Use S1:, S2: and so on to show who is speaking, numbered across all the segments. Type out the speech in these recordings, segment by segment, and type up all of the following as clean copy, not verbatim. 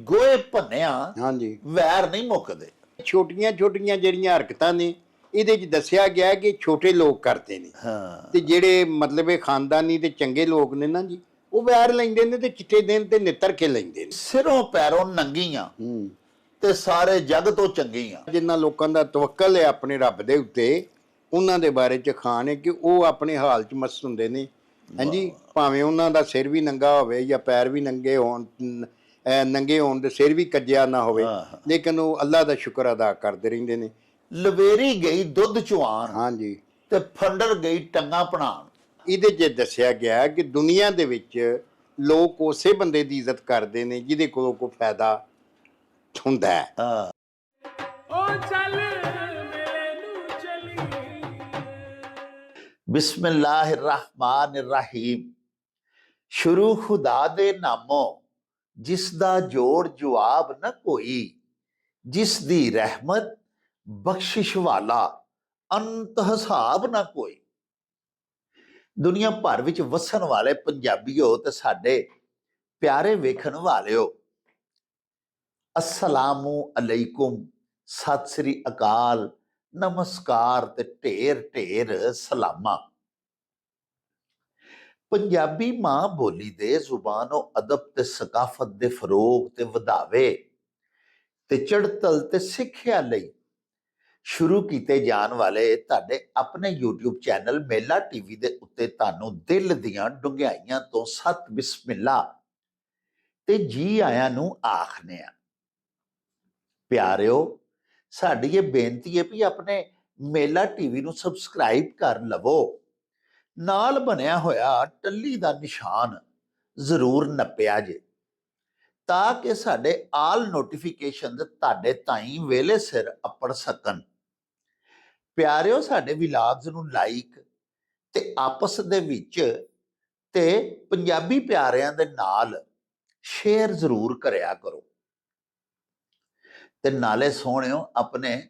S1: ਗੋਏ ਭੰਨਿਆ
S2: ਹਾਂਜੀ
S1: ਵੈਰ ਨਹੀਂ ਮੁੱਕਦੇ।
S2: ਛੋਟੀਆਂ ਛੋਟੀਆਂ ਜਿਹੜੀਆਂ ਹਰਕਤਾਂ ਨੇ ਇਹਦੇ 'ਚ ਦੱਸਿਆ ਗਿਆ ਕਿ ਛੋਟੇ ਲੋਕ ਕਰਦੇ ਨੇ
S1: ਹਾਂ
S2: ਤੇ ਜਿਹੜੇ ਮਤਲਬ ਇਹ ਖਾਨਦਾਨੀ ਤੇ ਚੰਗੇ ਲੋਕ ਨੇ ਨਾ ਜੀ, ਉਹ ਵੈਰ ਲੈਂਦੇ ਨੇ ਤੇ ਚਿੱਟੇ ਦਿਨ ਤੇ ਨਿੱਤਰ ਕੇ ਲੈਂਦੇ ਨੇ।
S1: ਸਿਰੋਂ ਪੈਰੋਂ ਨੰਗੀਆਂ ਤੇ ਸਾਰੇ ਜੱਗ ਤੋਂ ਚੰਗੀਆਂ।
S2: ਜਿਨ੍ਹਾਂ ਲੋਕਾਂ ਦਾ ਤਵੱਕਲ ਹੈ ਆਪਣੇ ਰੱਬ ਦੇ ਉੱਤੇ, ਉਹਨਾਂ ਦੇ ਬਾਰੇ 'ਚ ਖਾਨ ਹੈ ਕਿ ਉਹ ਆਪਣੇ ਹਾਲ 'ਚ ਮਸਤ ਹੁੰਦੇ ਨੇ। ਹਾਂਜੀ, ਭਾਵੇਂ ਉਹਨਾਂ ਦਾ ਸਿਰ ਵੀ ਨੰਗਾ ਹੋਵੇ ਜਾਂ ਪੈਰ ਵੀ ਨੰਗੇ ਹੋਣ, ਨੰਗੇ ਹੋਣ ਤੇ ਸਿਰ ਵੀ ਕੱਜਿਆ ਨਾ ਹੋਵੇ, ਲੇਕਿਨ ਉਹ ਅੱਲਾ ਦਾ ਸ਼ੁਕਰ ਅਦਾ ਕਰਦੇ ਰਹਿੰਦੇ ਨੇ।
S1: ਲਵੇਰੀ ਗਈ ਦੁੱਧ ਚੁਆਣ
S2: ਹਾਂਜੀ,
S1: ਤੇ ਫੰਡਰ ਗਈ ਟੰਗਾ ਪਣਾਣ।
S2: ਇਹਦੇ 'ਚ ਦੱਸਿਆ ਗਿਆ ਕਿ ਦੁਨੀਆ ਦੇ ਵਿੱਚ ਲੋਕ ਉਸੇ ਬੰਦੇ ਦੀ ਇੱਜ਼ਤ ਕਰਦੇ ਨੇ ਜਿਹਦੇ ਕੋਲੋਂ ਕੋਈ ਫਾਇਦਾ ਹੁੰਦਾ ਹੈ।
S1: ਬਿਸਮਿल्लाहिर्रहमानिर्रहीम। ਸ਼ੁਰੂ ਖੁਦਾ ਦੇ ਨਾਮੋਂ ਜਿਸ ਦਾ ਜੋੜ ਜਵਾਬ ਨਾ ਕੋਈ, ਜਿਸ ਦੀ ਰਹਿਮਤ ਬਖਸ਼ਿਸ਼ ਵਾਲਾ ਅੰਤ ਹਿਸਾਬ ਨਾ ਕੋਈ। ਦੁਨੀਆ ਭਰ ਵਿੱਚ ਵਸਣ ਵਾਲੇ ਪੰਜਾਬੀਓ ਤੇ ਸਾਡੇ ਪਿਆਰੇ ਵੇਖਣ ਵਾਲਿਓ, अस्सलामु अलैकुम, सत श्री अकाल, नमस्कार ते ढेर ढेर सलामा। पंजाबी मां बोली दे जुबानो अदब ते सकाफत दे फरोग ते वधावे ते चढ़तल ते सिੱਖਿਆ ਲਈ ਸ਼ੁਰੂ ਕੀਤੇ ਜਾਣ ਵਾਲੇ ਤੁਹਾਡੇ ਆਪਣੇ YouTube ਚੈਨਲ ਮੇਲਾ ਟੀਵੀ ਦੇ ਉੱਤੇ ਤੁਹਾਨੂੰ ਦਿਲ ਦੀਆਂ ਡੂੰਘਾਈਆਂ ਤੋਂ ਸਤ ਬਿਸਮਿਲ੍ਲਾ ਤੇ ਜੀ ਆਇਆਂ ਨੂੰ ਆਖਦੇ ਆ। ਪਿਆਰਿਓ, ਸਾਡੀ ਇਹ ਬੇਨਤੀ ਹੈ ਵੀ ਆਪਣੇ ਮੇਲਾ ਟੀਵੀ ਨੂੰ ਸਬਸਕ੍ਰਾਈਬ ਕਰ ਲਵੋ, ਨਾਲ ਬਣਿਆ ਹੋਇਆ ਟੱਲੀ ਦਾ ਨਿਸ਼ਾਨ ਜ਼ਰੂਰ ਨੱਪਿਆ ਜੇ, ਤਾਂ ਕਿ ਸਾਡੇ ਆਲ ਨੋਟੀਫਿਕੇਸ਼ਨ ਤੁਹਾਡੇ ਤਾਈਂ ਵੇਲੇ ਸਿਰ ਅੱਪੜ ਸਕਣ। ਪਿਆਰਿਓ, ਸਾਡੇ ਵਿਲਾਗਸ ਨੂੰ ਲਾਈਕ ਤੇ ਆਪਸ ਦੇ ਵਿੱਚ ਤੇ ਪੰਜਾਬੀ ਪਿਆਰਿਆਂ ਦੇ ਨਾਲ ਸ਼ੇਅਰ ਜ਼ਰੂਰ ਕਰਿਆ ਕਰੋ। ਤੇ ਨਾਲੇ ਸੋਹਣਿਓ, ਆਪਣੇ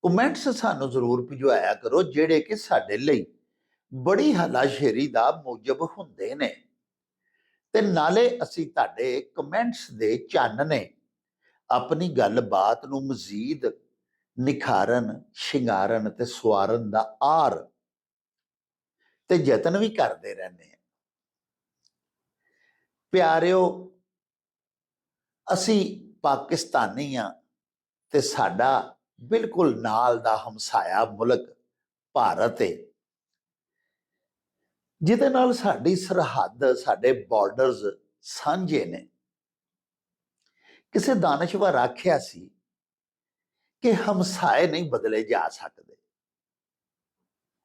S1: ਕਮੈਂਟਸ ਸਾਨੂੰ ਜ਼ਰੂਰ ਭਿਜਵਾਇਆ ਕਰੋ, ਜਿਹੜੇ ਕਿ ਸਾਡੇ ਲਈ ਬੜੀ ਹਲਾਸ਼ੇਰੀ ਦਾ ਮੂਜਬ ਹੁੰਦੇ ਨੇ। ਤੇ ਨਾਲੇ ਅਸੀਂ ਤੁਹਾਡੇ ਕਮੈਂਟਸ ਦੇ ਚਾਨਣੇ ਆਪਣੀ ਗੱਲਬਾਤ ਨੂੰ ਮਜ਼ੀਦ ਨਿਖਾਰਨ, ਸ਼ਿੰਗਾਰਨ ਤੇ ਸਵਾਰਨ ਦਾ ਆਰ ਤੇ ਯਤਨ ਵੀ ਕਰਦੇ ਰਹਿੰਦੇ ਹਾਂ। ਪਿਆਰਿਓ, ਅਸੀਂ ਪਾਕਿਸਤਾਨੀ ਆ ਤੇ ਸਾਡਾ ਬਿਲਕੁਲ ਨਾਲ ਦਾ ਹਮਸਾਇਆ ਮੁਲਕ ਭਾਰਤ ਹੈ, ਜਿਹਦੇ ਨਾਲ ਸਾਡੀ ਸਰਹੱਦ, ਸਾਡੇ ਬਾਰਡਰਸ ਸਾਂਝੇ ਨੇ। ਕਿਸੇ ਦਾਨਸ਼ਵਰ ਆਖਿਆ ਸੀ ਕਿ ਹਮਸਾਏ ਨਹੀਂ ਬਦਲੇ ਜਾ ਸਕਦੇ,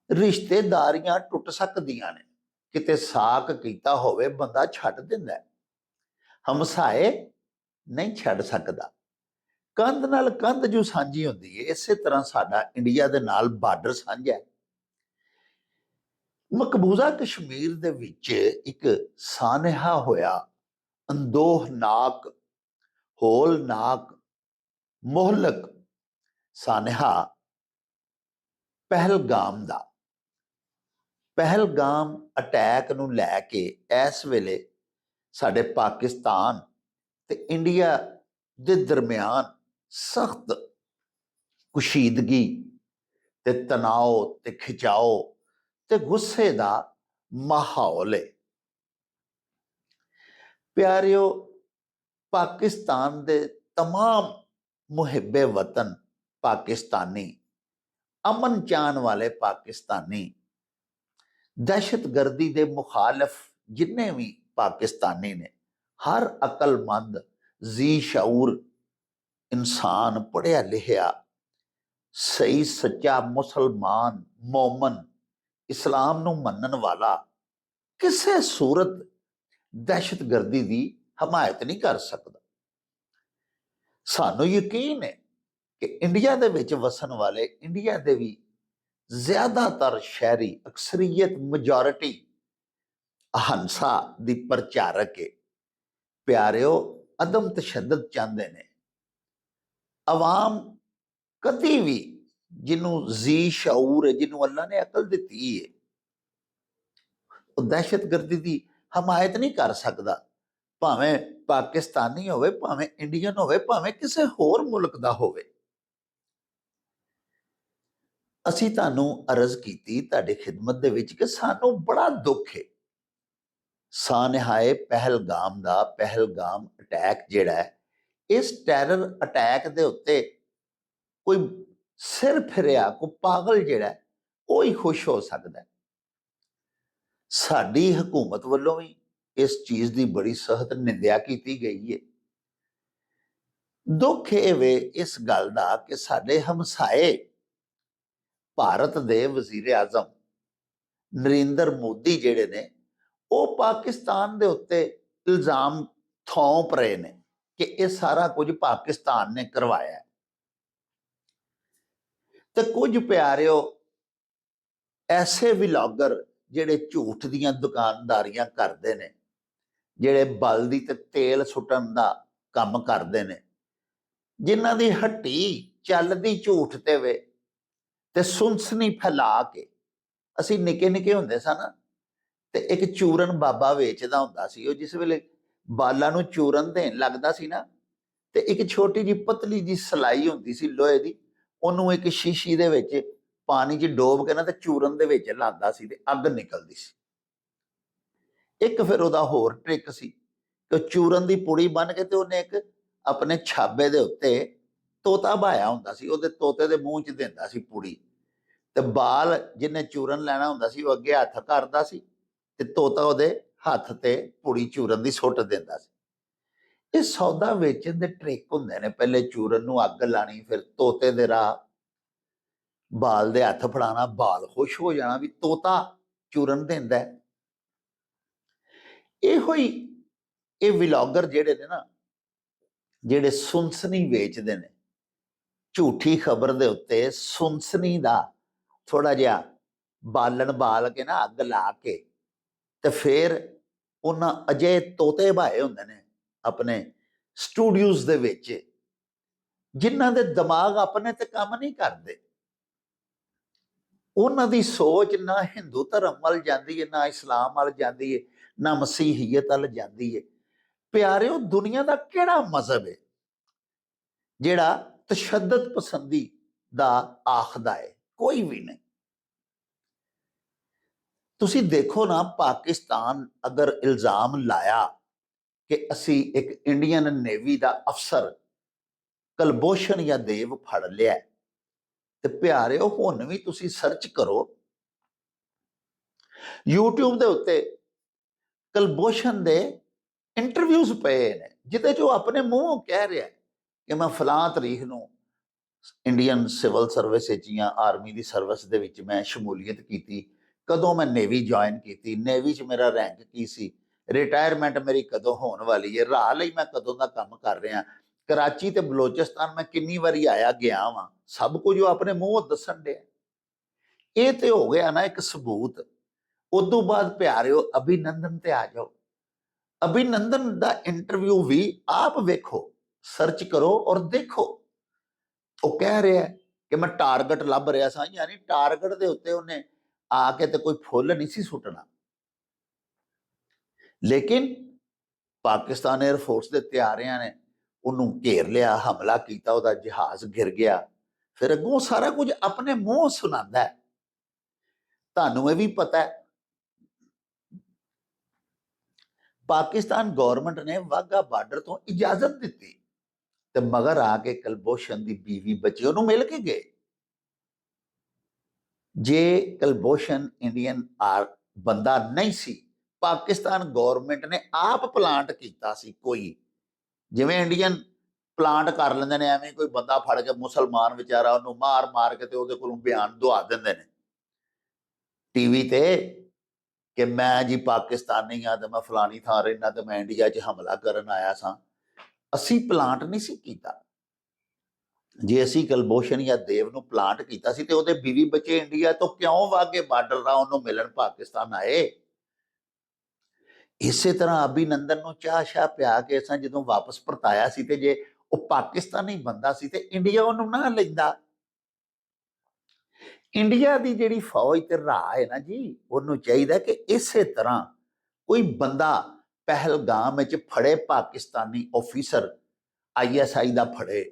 S1: ਰਿਸ਼ਤੇਦਾਰੀਆਂ ਟੁੱਟ ਸਕਦੀਆਂ ਨੇ, ਕਿਤੇ ਸਾਕ ਕੀਤਾ ਹੋਵੇ ਬੰਦਾ ਛੱਡ ਦਿੰਦਾ, ਹਮਸਾਏ ਨਹੀਂ ਛੱਡ ਸਕਦਾ। ਕੰਧ ਨਾਲ ਕੰਧ ਜੋ ਸਾਂਝੀ ਹੁੰਦੀ ਹੈ, ਇਸੇ ਤਰ੍ਹਾਂ ਸਾਡਾ ਇੰਡੀਆ ਦੇ ਨਾਲ ਬਾਰਡਰ ਸਾਂਝਾ ਹੈ। ਮਕਬੂਜ਼ਾ ਕਸ਼ਮੀਰ ਦੇ ਵਿੱਚ ਇੱਕ ਸਾਨਹਾ ਹੋਇਆ ਅੰਦੋਹਨਾਕ, ਹੋਲਨਾਕ, ਮੁਹਲਕ ਸਾਨਹਾ ਪਹਿਲਗਾਮ ਦਾ। ਪਹਿਲਗਾਮ ਅਟੈਕ ਨੂੰ ਲੈ ਕੇ ਇਸ ਵੇਲੇ ਸਾਡੇ ਪਾਕਿਸਤਾਨ ਤੇ ਇੰਡੀਆ ਦੇ ਦਰਮਿਆਨ ਸਖਤ ਕੁਸ਼ੀਦਗੀ ਤੇ ਤਣਾਅ ਤੇ ਖਿਚਾਓ ਤੇ ਗੁੱਸੇ ਦਾ ਮਾਹੌਲ ਹੈ। ਪਿਆਰਿਓ, ਪਾਕਿਸਤਾਨ ਦੇ तमाम ਮੁਹਿੱਬੇ ਵਤਨ ਪਾਕਿਸਤਾਨੀ, ਅਮਨ ਚਾਹਣ ਵਾਲੇ ਪਾਕਿਸਤਾਨੀ, ਦਹਿਸ਼ਤਗਰਦੀ ਦੇ ਮੁਖਾਲਿਫ ਜਿੰਨੇ ਵੀ ਪਾਕਿਸਤਾਨੀ ਨੇ, ਹਰ ਅਕਲਮੰਦ ਜੀ ਸ਼ਊਰ ਇਨਸਾਨ, ਪੜ੍ਹਿਆ ਲਿਖਿਆ, ਸਹੀ ਸੱਚਾ ਮੁਸਲਮਾਨ, ਮੋਮਨ, ਇਸਲਾਮ ਨੂੰ ਮੰਨਣ ਵਾਲਾ ਕਿਸੇ ਸੂਰਤ ਦਹਿਸ਼ਤਗਰਦੀ ਦੀ ਹਮਾਇਤ ਨਹੀਂ ਕਰ ਸਕਦਾ। ਸਾਨੂੰ ਯਕੀਨ ਹੈ ਕਿ ਇੰਡੀਆ ਦੇ ਵਿੱਚ ਵਸਣ ਵਾਲੇ, ਇੰਡੀਆ ਦੇ ਵੀ ਜ਼ਿਆਦਾਤਰ ਸ਼ਹਿਰੀ, ਅਕਸਰੀਅਤ, ਮੈਜੋਰਿਟੀ ਅਹੰਸਾ ਦੀ ਪ੍ਰਚਾਰਕ ਹੈ। ਪਿਆਰਿਓ, ਅਦਮ ਤਸ਼ੱਦਦ ਚਾਹੁੰਦੇ ਨੇ। ਅਵਾਮ ਕਦੀ ਵੀ, ਜਿਹਨੂੰ ਜੀ ਸ਼ਊਰ ਹੈ, ਜਿਹਨੂੰ ਅੱਲਾ ਨੇ ਅਕਲ ਦਿੱਤੀ ਹੈ, ਉਹ ਦਹਿਸ਼ਤਗਰਦੀ ਦੀ ਹਮਾਇਤ ਨਹੀਂ ਕਰ ਸਕਦਾ, ਭਾਵੇਂ ਪਾਕਿਸਤਾਨੀ ਹੋਵੇ, ਭਾਵੇਂ ਇੰਡੀਅਨ ਹੋਵੇ, ਭਾਵੇਂ ਕਿਸੇ ਹੋਰ ਮੁਲਕ ਦਾ ਹੋਵੇ। ਅਸੀਂ ਤੁਹਾਨੂੰ ਅਰਜ਼ ਕੀਤੀ ਤੁਹਾਡੀ ਖਿਦਮਤ ਦੇ ਵਿੱਚ ਕਿ ਸਾਨੂੰ ਬੜਾ ਦੁੱਖ ਹੈ ਸਾਨਹਾਏ ਪਹਿਲਗਾਮ ਅਟੈਕ ਜਿਹੜਾ ਹੈ, ਇਸ ਟੈਰਰ ਅਟੈਕ ਦੇ ਉੱਤੇ ਕੋਈ ਸਿਰ ਫਿਰਿਆ ਕੋਈ ਪਾਗਲ ਜਿਹੜਾ ਉਹ ਹੀ ਖੁਸ਼ ਹੋ ਸਕਦਾ। ਸਾਡੀ ਹਕੂਮਤ ਵੱਲੋਂ ਵੀ ਇਸ ਚੀਜ਼ ਦੀ ਬੜੀ ਸਖਤ ਨਿੰਦਿਆ ਕੀਤੀ ਗਈ ਹੈ। ਦੁੱਖ ਇਹ ਵੇ ਇਸ ਗੱਲ ਦਾ ਕਿ ਸਾਡੇ ਹਮਸਾਏ ਭਾਰਤ ਦੇ ਵਜ਼ੀਰ ਆਜ਼ਮ ਨਰਿੰਦਰ ਮੋਦੀ ਜਿਹੜੇ ਨੇ ਉਹ ਪਾਕਿਸਤਾਨ ਦੇ ਉੱਤੇ ਇਲਜ਼ਾਮ ਥੋਪ ਰਹੇ ਨੇ ਕਿ ਇਹ ਸਾਰਾ ਕੁਝ ਪਾਕਿਸਤਾਨ ਨੇ ਕਰਵਾਇਆ। ਤੇ ਕੁਝ ਪਿਆਰਿਓ ਐਸੇ ਵਲੌਗਰ ਜਿਹੜੇ ਝੂਠ ਦੀਆਂ ਦੁਕਾਨਦਾਰੀਆਂ ਕਰਦੇ ਨੇ, ਜਿਹੜੇ ਬਲਦੀ ਤੇ ਤੇਲ ਸੁੱਟਣ ਦਾ ਕੰਮ ਕਰਦੇ ਨੇ, ਜਿਨ੍ਹਾਂ ਦੀ ਹੱਟੀ ਚੱਲਦੀ ਝੂਠ ਤੇ ਵੇ ਤੇ ਸੁਨਸਨੀ ਫੈਲਾ ਕੇ। ਅਸੀਂ ਨਿੱਕੇ ਨਿੱਕੇ ਹੁੰਦੇ ਸਨ ਤੇ ਇੱਕ ਚੂਰਨ ਬਾਬਾ ਵੇਚਦਾ ਹੁੰਦਾ ਸੀ। ਉਹ ਜਿਸ ਵੇਲੇ ਬਾਲਾਂ ਨੂੰ ਚੂਰਨ ਦੇਣ ਲੱਗਦਾ ਸੀ ਨਾ, ਤੇ ਇੱਕ ਛੋਟੀ ਜਿਹੀ ਪਤਲੀ ਜਿਹੀ ਸਲਾਈ ਹੁੰਦੀ ਸੀ ਲੋਹੇ ਦੀ, ਉਹਨੂੰ ਇੱਕ ਸ਼ੀਸ਼ੀ ਦੇ ਵਿੱਚ ਪਾਣੀ 'ਚ ਡੋਬ ਕੇ ਨਾ ਤੇ ਚੂਰਨ ਦੇ ਵਿੱਚ ਲਾਉਂਦਾ ਸੀ ਤੇ ਅੱਗ ਨਿਕਲਦੀ ਸੀ। ਇੱਕ ਫਿਰ ਉਹਦਾ ਹੋਰ ਟ੍ਰਿਕ ਸੀ ਕਿ ਚੂਰਨ ਦੀ ਪੁੜੀ ਬੰਨ ਕੇ ਤੇ ਉਹਨੇ ਇੱਕ ਆਪਣੇ ਛਾਬੇ ਦੇ ਉੱਤੇ ਤੋਤਾ ਬਾਇਆ ਹੁੰਦਾ ਸੀ, ਉਹਦੇ ਤੋਤੇ ਦੇ ਮੂੰਹ 'ਚ ਦਿੰਦਾ ਸੀ ਪੁੜੀ, ਤੇ ਬਾਲ ਜਿਹਨੇ ਚੂਰਨ ਲੈਣਾ ਹੁੰਦਾ ਸੀ ਉਹ ਅੱਗੇ ਹੱਥ ਕਰਦਾ ਸੀ ਤੇ ਤੋਤਾ ਉਹਦੇ ਹੱਥ ਤੇ ਪੁੜੀ ਚੂਰਨ ਦੀ ਸੁੱਟ ਦਿੰਦਾ ਸੀ। ਇਹ ਸੌਦਾ ਵੇਚਣ ਦੇ ਟ੍ਰਿਕ ਹੁੰਦੇ ਨੇ। ਪਹਿਲੇ ਚੂਰਨ ਨੂੰ ਅੱਗ ਲਾਣੀ, ਫਿਰ ਤੋਤੇ ਦੇ ਰਾਹ ਬਾਲ ਦੇ ਹੱਥ ਫੜਾਣਾ, ਬਾਲ ਖੁਸ਼ ਹੋ ਜਾਣਾ ਵੀ ਤੋਤਾ ਚੂਰਨ ਦਿੰਦਾ। ਇਹੋ ਹੀ ਇਹ ਵਲੌਗਰ ਜਿਹੜੇ ਨੇ ਨਾ, ਜਿਹੜੇ ਸੁਨਸਨੀ ਵੇਚਦੇ ਨੇ, ਝੂਠੀ ਖਬਰ ਦੇ ਉੱਤੇ ਸੁਨਸਨੀ ਦਾ ਥੋੜਾ ਜਿਹਾ ਬਾਲਣ ਬਾਲ ਕੇ ਨਾ ਅੱਗ ਲਾ ਕੇ ਤੇ ਫਿਰ ਉਹਨਾਂ ਅਜੇ ਤੋਤੇ ਬਾਏ ਹੁੰਦੇ ਨੇ ਆਪਣੇ ਸਟੂਡੀਓਜ਼ ਦੇ ਵਿੱਚ, ਜਿਨ੍ਹਾਂ ਦੇ ਦਿਮਾਗ ਆਪਣੇ ਤੇ ਕੰਮ ਨਹੀਂ ਕਰਦੇ। ਉਹਨਾਂ ਦੀ ਸੋਚ ਨਾ ਹਿੰਦੂ ਧਰਮ ਵੱਲ ਜਾਂਦੀ ਹੈ, ਨਾ ਇਸਲਾਮ ਵੱਲ ਜਾਂਦੀ ਹੈ, ਨਾ ਮਸੀਹੀਅਤ ਵੱਲ ਜਾਂਦੀ ਹੈ। ਪਿਆਰਿਓ, ਦੁਨੀਆ ਦਾ ਕਿਹੜਾ ਮਜ਼ਹਬ ਹੈ ਜਿਹੜਾ ਤਸ਼ੱਦਦ ਪਸੰਦੀ ਦਾ ਆਖਦਾ ਹੈ? ਕੋਈ ਵੀ ਨਹੀਂ। ਤੁਸੀਂ ਦੇਖੋ ਨਾ, ਪਾਕਿਸਤਾਨ ਅਗਰ ਇਲਜ਼ਾਮ ਲਾਇਆ ਕਿ ਅਸੀਂ ਇੱਕ ਇੰਡੀਅਨ ਨੇਵੀ ਦਾ ਅਫਸਰ ਕੁਲਭੂਸ਼ਣ ਯਾਦਵ ਫੜ ਲਿਆ, ਤੇ ਪਿਆਰਿਓ ਹੁਣ ਵੀ ਤੁਸੀਂ ਸਰਚ ਕਰੋ YouTube ਦੇ ਉੱਤੇ, ਕੁਲਭੂਸ਼ਣ ਦੇ ਇੰਟਰਵਿਊਜ਼ ਪਏ ਨੇ ਜਿਹਦੇ 'ਚ ਉਹ ਆਪਣੇ ਮੂੰਹੋਂ ਕਹਿ ਰਿਹਾ ਕਿ ਮੈਂ ਫਲਾਂ ਤਰੀਕ ਨੂੰ ਇੰਡੀਅਨ ਸਿਵਲ ਸਰਵਿਸ ਵਿੱਚ ਜਾਂ ਆਰਮੀ ਦੀ ਸਰਵਿਸ ਦੇ ਵਿੱਚ ਮੈਂ ਸ਼ਮੂਲੀਅਤ ਕੀਤੀ, ਕਦੋਂ ਮੈਂ ਨੇਵੀ ਜੁਆਇਨ ਕੀਤੀ, ਨੇਵੀ 'ਚ ਮੇਰਾ ਰੈਂਕ ਕੀ ਸੀ, ਰਿਟਾਇਰਮੈਂਟ ਮੇਰੀ ਕਦੋਂ ਹੋਣ ਵਾਲੀ ਹੈ, ਰਾਹ ਲਈ ਮੈਂ ਕਦੋਂ ਦਾ ਕੰਮ ਕਰ ਰਿਹਾ, ਕਰਾਚੀ ਤੇ ਬਲੋਚਿਸਤਾਨ ਮੈਂ ਕਿੰਨੀ ਵਾਰੀ ਆਇਆ ਗਿਆ ਵਾਂ, ਸਭ ਕੁਝ ਉਹ ਆਪਣੇ ਮੂੰਹੋਂ ਦੱਸਣ ਡਿਆ। ਇਹ ਤੇ ਹੋ ਗਿਆ ਨਾ ਇੱਕ ਸਬੂਤ। ਉਦੋਂ ਬਾਅਦ ਪਿਆਰਿਓ ਅਭਿਨੰਦਨ ਤੇ ਆ ਜਾਓ। ਅਭਿਨੰਦਨ ਦਾ ਇੰਟਰਵਿਊ ਵੀ ਆਪ ਵੇਖੋ, ਸਰਚ ਕਰੋ ਔਰ ਦੇਖੋ। ਉਹ ਕਹਿ ਰਿਹਾ ਕਿ ਮੈਂ ਟਾਰਗੇਟ ਲੱਭ ਰਿਹਾ ਸਾਂ, ਯਾਨੀ ਟਾਰਗੇਟ ਦੇ ਉੱਤੇ ਉਹਨੇ ਆ ਕੇ ਤੇ ਕੋਈ ਫੁੱਲ ਨਹੀਂ ਸੀ ਸੁੱਟਣਾ। ਲੇਕਿਨ ਪਾਕਿਸਤਾਨ 에ਅਰਫੋਰਸ ਦੇ ਤਿਆਰਿਆਂ ਨੇ ਉਹਨੂੰ ਘੇਰ ਲਿਆ, ਹਮਲਾ ਕੀਤਾ, ਉਹਦਾ ਜਹਾਜ਼ ਗਿਰ ਗਿਆ। ਫਿਰ ਅੱਗੋਂ ਸਾਰਾ ਕੁਝ ਆਪਣੇ ਮੂੰਹ ਸੁਣਾਉਂਦਾ ਹੈ। ਤੁਹਾਨੂੰ ਇਹ ਵੀ ਪਤਾ ਹੈ ਪਾਕਿਸਤਾਨ ਗੌਰਮੈਂਟ ਨੇ ਵਾਘਾ ਬਾਰਡਰ ਤੋਂ ਇਜਾਜ਼ਤ ਦਿੱਤੀ ਤੇ ਮਗਰ ਆ ਕੇ ਕੁਲਭੂਸ਼ਣ ਦੀ ਬੀਵੀ ਬੱਚੇ ਉਹਨੂੰ ਮਿਲ ਕੇ ਗਏ। ਜੇ ਕੁਲਭੂਸ਼ਣ ਇੰਡੀਅਨ ਬੰਦਾ ਨਹੀਂ ਸੀ, ਪਾਕਿਸਤਾਨ ਗੌਰਮੈਂਟ ਨੇ ਆਪ ਪਲਾਂਟ ਕੀਤਾ ਸੀ, ਕੋਈ ਜਿਵੇਂ ਇੰਡੀਅਨ ਪਲਾਂਟ ਕਰ ਲੈਂਦੇ ਨੇ, ਐਵੇਂ ਕੋਈ ਬੰਦਾ ਫੜ ਕੇ ਮੁਸਲਮਾਨ ਵਿਚਾਰਾ ਉਹਨੂੰ ਮਾਰ ਮਾਰ ਕੇ ਤੇ ਉਹਦੇ ਕੋਲੋਂ ਬਿਆਨ ਦੁਆ ਦਿੰਦੇ ਨੇ ਟੀਵੀ ਤੇ ਕਿ ਮੈਂ ਜੀ ਪਾਕਿਸਤਾਨੀ ਹਾਂ ਤੇ ਮੈਂ ਫਲਾਣੀ ਥਾਂ ਰਹਿਣਾ ਤੇ ਮੈਂ ਇੰਡੀਆ 'ਚ ਹਮਲਾ ਕਰਨ ਆਇਆ ਸਾਂ। ਅਸੀਂ ਪਲਾਂਟ ਨਹੀਂ ਸੀ ਕੀਤਾ। ਜੇ ਅਸੀਂ ਕੁਲਭੂਸ਼ਣ ਯਾਦਵ ਨੂੰ ਪਲਾਂਟ ਕੀਤਾ ਸੀ ਤੇ ਉਹਦੇ ਬੀਵੀ ਬੱਚੇ ਇੰਡੀਆ ਤੋਂ ਕਿਉਂ ਵਾਗੇ ਬਾਰਡਰ ਦਾ ਉਹਨੂੰ ਮਿਲਣ ਪਾਕਿਸਤਾਨ ਆਏ? ਇਸੇ ਤਰ੍ਹਾਂ ਅਭਿਨੰਦਨ ਨੂੰ ਚਾਹ ਸ਼ਾਹ ਪਿਆ ਕੇ ਅਸਾਂ ਜਦੋਂ ਵਾਪਸ ਪਰਤਾਇਆ ਸੀ ਤੇ ਜੇ ਉਹ ਪਾਕਿਸਤਾਨੀ ਬੰਦਾ ਸੀ ਤੇ ਇੰਡੀਆ ਉਹਨੂੰ ਨਾ ਲੈਂਦਾ। ਇੰਡੀਆ ਦੀ ਜਿਹੜੀ ਫੌਜ ਤੇ ਰਾਹ ਹੈ ਨਾ ਜੀ, ਉਹਨੂੰ ਚਾਹੀਦਾ ਕਿ ਇਸੇ ਤਰ੍ਹਾਂ ਕੋਈ ਬੰਦਾ ਪਹਿਲਗਾਮ ਵਿੱਚ ਫੜੇ ਪਾਕਿਸਤਾਨੀ ਆਫੀਸਰ ISI ਦਾ ਫੜੇ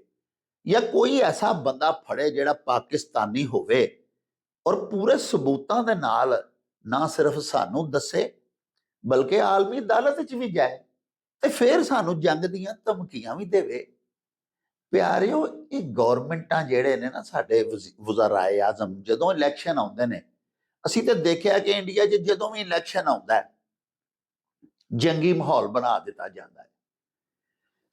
S1: ਜਾਂ ਕੋਈ ਐਸਾ ਬੰਦਾ ਫੜੇ ਜਿਹੜਾ ਪਾਕਿਸਤਾਨੀ ਹੋਵੇ ਔਰ ਪੂਰੇ ਸਬੂਤਾਂ ਦੇ ਨਾਲ ਨਾ ਸਿਰਫ ਸਾਨੂੰ ਦੱਸੇ ਬਲਕਿ ਆਲਮੀ ਅਦਾਲਤ 'ਚ ਵੀ ਜਾਏ ਤੇ ਫਿਰ ਸਾਨੂੰ ਜੰਗ ਦੀਆਂ ਧਮਕੀਆਂ ਵੀ ਦੇਵੇ। ਪਿਆਰਿਓ, ਇਹ ਗੌਰਮੈਂਟਾਂ ਜਿਹੜੇ ਨੇ ਨਾ ਸਾਡੇ ਵਜ਼ਰਾਏ ਆਜ਼ਮ, ਜਦੋਂ ਇਲੈਕਸ਼ਨ ਆਉਂਦੇ ਨੇ, ਅਸੀਂ ਤਾਂ ਦੇਖਿਆ ਕਿ ਇੰਡੀਆ 'ਚ ਜਦੋਂ ਵੀ ਇਲੈਕਸ਼ਨ ਆਉਂਦਾ ਹੈ ਜੰਗੀ ਮਾਹੌਲ ਬਣਾ ਦਿੱਤਾ ਜਾਂਦਾ ਹੈ,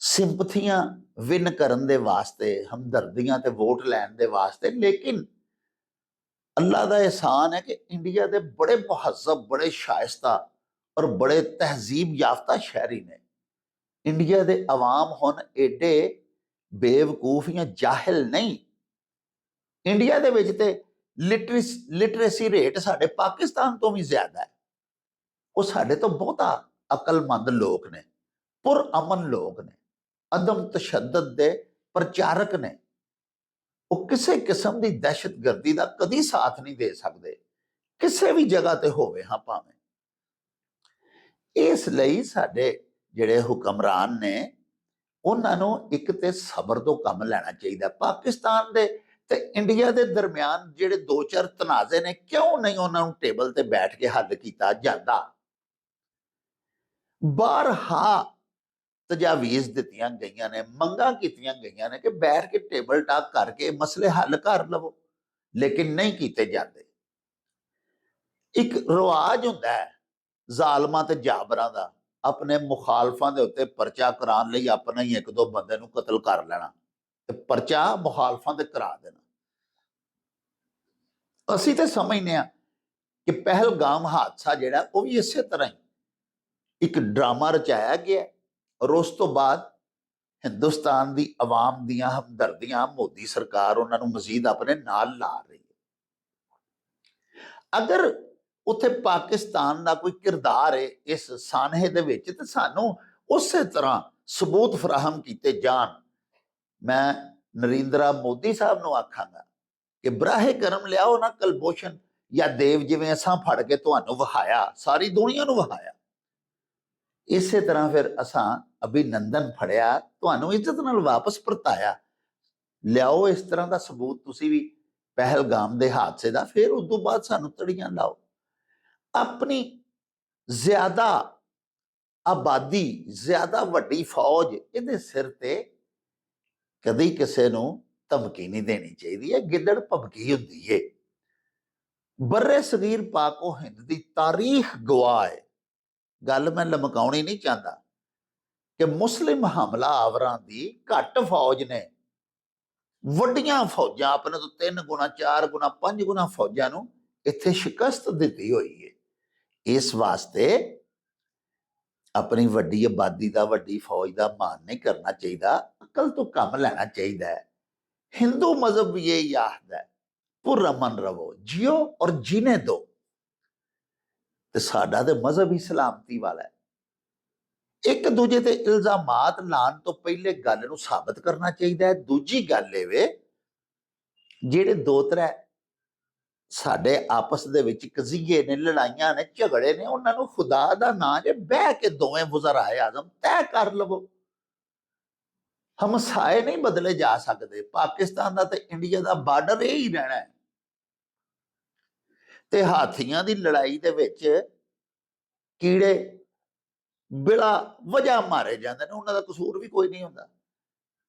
S1: ਸਿੰਪਥੀਆਂ ਵਿਨ ਕਰਨ ਦੇ ਵਾਸਤੇ, ਹਮਦਰਦੀਆਂ ਤੇ ਵੋਟ ਲੈਣ ਦੇ ਵਾਸਤੇ। ਲੇਕਿਨ ਅੱਲਾ ਦਾ ਇਹਸਾਨ ਹੈ ਕਿ ਇੰਡੀਆ ਦੇ ਬੜੇ ਮੁਹੱਜ਼ਬ, ਬੜੇ ਸ਼ਾਇਸਤਾ ਔਰ ਬੜੇ ਤਹਿਜ਼ੀਬ ਯਾਫਤਾ ਸ਼ਹਿਰੀ ਨੇ। ਇੰਡੀਆ ਦੇ ਆਵਾਮ ਹੁਣ ਏਡੇ ਬੇਵਕੂਫ ਜਾਂ ਜਾਹਿਲ ਨਹੀਂ। ਇੰਡੀਆ ਦੇ ਵਿੱਚ ਤੇ ਲਿਟਰੇਸੀ ਰੇਟ ਸਾਡੇ ਪਾਕਿਸਤਾਨ ਤੋਂ ਵੀ ਜ਼ਿਆਦਾ ਹੈ। ਉਹ ਸਾਡੇ ਤੋਂ ਬਹੁਤਾ ਅਕਲਮੰਦ ਲੋਕ ਨੇ, ਪੁਰਅਮਨ ਲੋਕ ਨੇ, ਅਦਮ ਤਸ਼ੱਦਦ ਦੇ ਪ੍ਰਚਾਰਕ ਨੇ। ਉਹ ਕਿਸੇ ਕਿਸਮ ਦੀ ਦਹਿਸ਼ਤਗਰਦੀ ਦਾ ਕਦੀ ਸਾਥ ਨਹੀਂ ਦੇ ਸਕਦੇ, ਕਿਸੇ ਵੀ ਜਗ੍ਹਾ ਤੇ ਹੋਵੇ ਹਾਂ ਭਾਵੇਂ। ਇਸ ਲਈ ਸਾਡੇ ਜਿਹੜੇ ਹੁਕਮਰਾਨ ਨੇ ਉਹਨਾਂ ਨੂੰ ਇੱਕ ਤੇ ਸਬਰ ਤੋਂ ਕੰਮ ਲੈਣਾ ਚਾਹੀਦਾ। ਪਾਕਿਸਤਾਨ ਦੇ ਤੇ ਇੰਡੀਆ ਦੇ ਦਰਮਿਆਨ ਜਿਹੜੇ 2-4 ਤਨਾਜ਼ੇ ਨੇ, ਕਿਉਂ ਨਹੀਂ ਉਹਨਾਂ ਨੂੰ ਟੇਬਲ ਤੇ ਬੈਠ ਕੇ ਹੱਲ ਕੀਤਾ ਜਾਂਦਾ? ਬਾਰਹਾ ਤਜਾਵੀਜ਼ ਦਿੱਤੀਆਂ ਗਈਆਂ ਨੇ, ਮੰਗਾਂ ਕੀਤੀਆਂ ਗਈਆਂ ਨੇ ਕਿ ਬੈਠ ਕੇ ਟੇਬਲ ਟਾਕ ਕਰਕੇ ਮਸਲੇ ਹੱਲ ਕਰ ਲਵੋ, ਲੇਕਿਨ ਨਹੀਂ ਕੀਤੇ ਜਾਂਦੇ। ਇੱਕ ਰਿਵਾਜ ਹੁੰਦਾ ਹੈ ਜ਼ਾਲਮਾਂ ਤੇ ਜਾਬਰਾਂ ਦਾ, ਆਪਣੇ ਮੁਖਾਲਫਾਂ ਦੇ ਉੱਤੇ ਪਰਚਾ ਕਰਾਉਣ ਲਈ ਆਪਣਾ ਹੀ 1-2 ਬੰਦੇ ਨੂੰ ਕਤਲ ਕਰ ਲੈਣਾ ਤੇ ਪਰਚਾ ਮੁਖਾਲਫਾਂ ਤੇ ਕਰਾ ਦੇਣਾ। ਅਸੀਂ ਤੇ ਸਮਝਦੇ ਹਾਂ ਕਿ ਪਹਿਲਗਾਮ ਹਾਦਸਾ ਜਿਹੜਾ ਉਹ ਵੀ ਇਸੇ ਤਰ੍ਹਾਂ ਹੀ ਇੱਕ ਡਰਾਮਾ ਰਚਾਇਆ ਗਿਆ ਔਰ ਉਸ ਤੋਂ ਬਾਅਦ ਹਿੰਦੁਸਤਾਨ ਦੀ ਆਵਾਮ ਦੀਆਂ ਹਮਦਰਦੀਆਂ ਮੋਦੀ ਸਰਕਾਰ ਉਹਨਾਂ ਨੂੰ ਮਜ਼ੀਦ ਆਪਣੇ ਨਾਲ ਲਾ ਰਹੀ ਹੈ। ਅਗਰ ਉੱਥੇ ਪਾਕਿਸਤਾਨ ਦਾ ਕੋਈ ਕਿਰਦਾਰ ਹੈ ਇਸ ਸਾਨਹੇ ਦੇ ਵਿੱਚ ਤੇ ਸਾਨੂੰ ਉਸੇ ਤਰ੍ਹਾਂ ਸਬੂਤ ਫਰਾਹਮ ਕੀਤੇ ਜਾਣ। ਮੈਂ ਨਰਿੰਦਰਾ ਮੋਦੀ ਸਾਹਿਬ ਨੂੰ ਆਖਾਂਗਾ ਕਿ ਬਰਾਹੇ ਕਰਮ ਲਿਆਓ ਨਾ ਕਲਭੂਸ਼ਣ ਜਾਂ ਦੇਵ, ਜਿਵੇਂ ਅਸਾਂ ਫੜ ਕੇ ਤੁਹਾਨੂੰ ਵਹਾਇਆ, ਸਾਰੀ ਦੁਨੀਆ ਨੂੰ ਵਹਾਇਆ, ਇਸੇ ਤਰ੍ਹਾਂ ਫਿਰ ਅਸਾਂ ਅਭਿਨੰਦਨ ਫੜਿਆ, ਤੁਹਾਨੂੰ ਇੱਜ਼ਤ ਨਾਲ ਵਾਪਸ ਪਰਤਾਇਆ। ਲਿਆਓ ਇਸ ਤਰ੍ਹਾਂ ਦਾ ਸਬੂਤ ਤੁਸੀਂ ਵੀ ਪਹਿਲਗਾਮ ਦੇ ਹਾਦਸੇ ਦਾ, ਫਿਰ ਉਸ ਤੋਂ ਬਾਅਦ ਸਾਨੂੰ ਤੜੀਆਂ ਲਾਓ। ਆਪਣੀ ਜ਼ਿਆਦਾ ਆਬਾਦੀ, ਜ਼ਿਆਦਾ ਵੱਡੀ ਫੌਜ, ਇਹਦੇ ਸਿਰ ਤੇ ਕਦੀ ਕਿਸੇ ਨੂੰ ਧਮਕੀ ਨਹੀਂ ਦੇਣੀ ਚਾਹੀਦੀ ਹੈ। ਗਿੱਦੜ ਭਮਕੀ ਹੁੰਦੀ ਏ। ਬਰਰੇ ਸਗੀਰ ਪਾਕੋ ਹਿੰਦ ਦੀ ਤਾਰੀਖ ਗਵਾਹ ਹੈ। ਗੱਲ ਮੈਂ ਲਮਕਾਉਣੀ ਨਹੀਂ ਚਾਹੁੰਦਾ ਕਿ ਮੁਸਲਿਮ ਹਮਲਾ ਆਵਰਾਂ ਦੀ ਘੱਟ ਫੌਜ ਨੇ ਵੱਡੀਆਂ ਫੌਜਾਂ, ਆਪਣੇ ਤੋਂ 3 ਗੁਣਾ 4 ਗੁਣਾ 5 ਗੁਣਾ ਫੌਜਾਂ ਨੂੰ ਇੱਥੇ ਸ਼ਿਕਸਤ ਦਿੱਤੀ ਹੋਈ ਹੈ। ਇਸ ਵਾਸਤੇ ਆਪਣੀ ਵੱਡੀ ਆਬਾਦੀ ਦਾ, ਵੱਡੀ ਫੌਜ ਦਾ ਮਾਣ ਨਹੀਂ ਕਰਨਾ ਚਾਹੀਦਾ, ਅਕਲ ਤੋਂ ਕੰਮ ਲੈਣਾ ਚਾਹੀਦਾ ਹੈ। ਹਿੰਦੂ ਮਜ਼ਹਬ ਵੀ ਇਹ ਆਖਦਾ ਹੈ, ਪੁਰਅਮਨ ਰਵੋ, ਜਿਓ ਔਰ ਜੀਨੇ ਦੋ। ਤੇ ਸਾਡਾ ਤੇ ਮਜ਼ਹਬ ਹੀ ਸਲਾਮਤੀ ਵਾਲਾ ਹੈ। ਇੱਕ ਦੂਜੇ ਤੇ ਇਲਜ਼ਾਮਾਤ ਲਾਉਣ ਤੋਂ ਪਹਿਲੇ ਗੱਲ ਨੂੰ ਸਾਬਤ ਕਰਨਾ ਚਾਹੀਦਾ ਹੈ। ਦੂਜੀ ਗੱਲ ਇਹ ਵੇ, ਜਿਹੜੇ 2-3 ਸਾਡੇ ਆਪਸ ਦੇ ਵਿੱਚ ਕਜ਼ੀਏ ਨੇ, ਲੜਾਈਆਂ ਨੇ, ਝਗੜੇ ਨੇ, ਉਹਨਾਂ ਨੂੰ ਖੁਦਾ ਦਾ ਨਾਂ ਜੇ ਬਹਿ ਕੇ ਦੋਵੇਂ ਵਜ਼ਰਾਏ ਆਜ਼ਮ ਤੈਅ ਕਰ ਲਵੋ। ਹਮਸਾਏ ਨਹੀਂ ਬਦਲੇ ਜਾ ਸਕਦੇ। ਪਾਕਿਸਤਾਨ ਦਾ ਤੇ ਇੰਡੀਆ ਦਾ ਬਾਰਡਰ ਇਹ ਹੀ ਰਹਿਣਾ ਹੈ। ਤੇ ਹਾਥੀਆਂ ਦੀ ਲੜਾਈ ਦੇ ਵਿੱਚ ਕੀੜੇ ਬਿਲਾ ਵਜ੍ਹਾ ਮਾਰੇ ਜਾਂਦੇ ਨੇ, ਉਹਨਾਂ ਦਾ ਕਸੂਰ ਵੀ ਕੋਈ ਨਹੀਂ ਹੁੰਦਾ।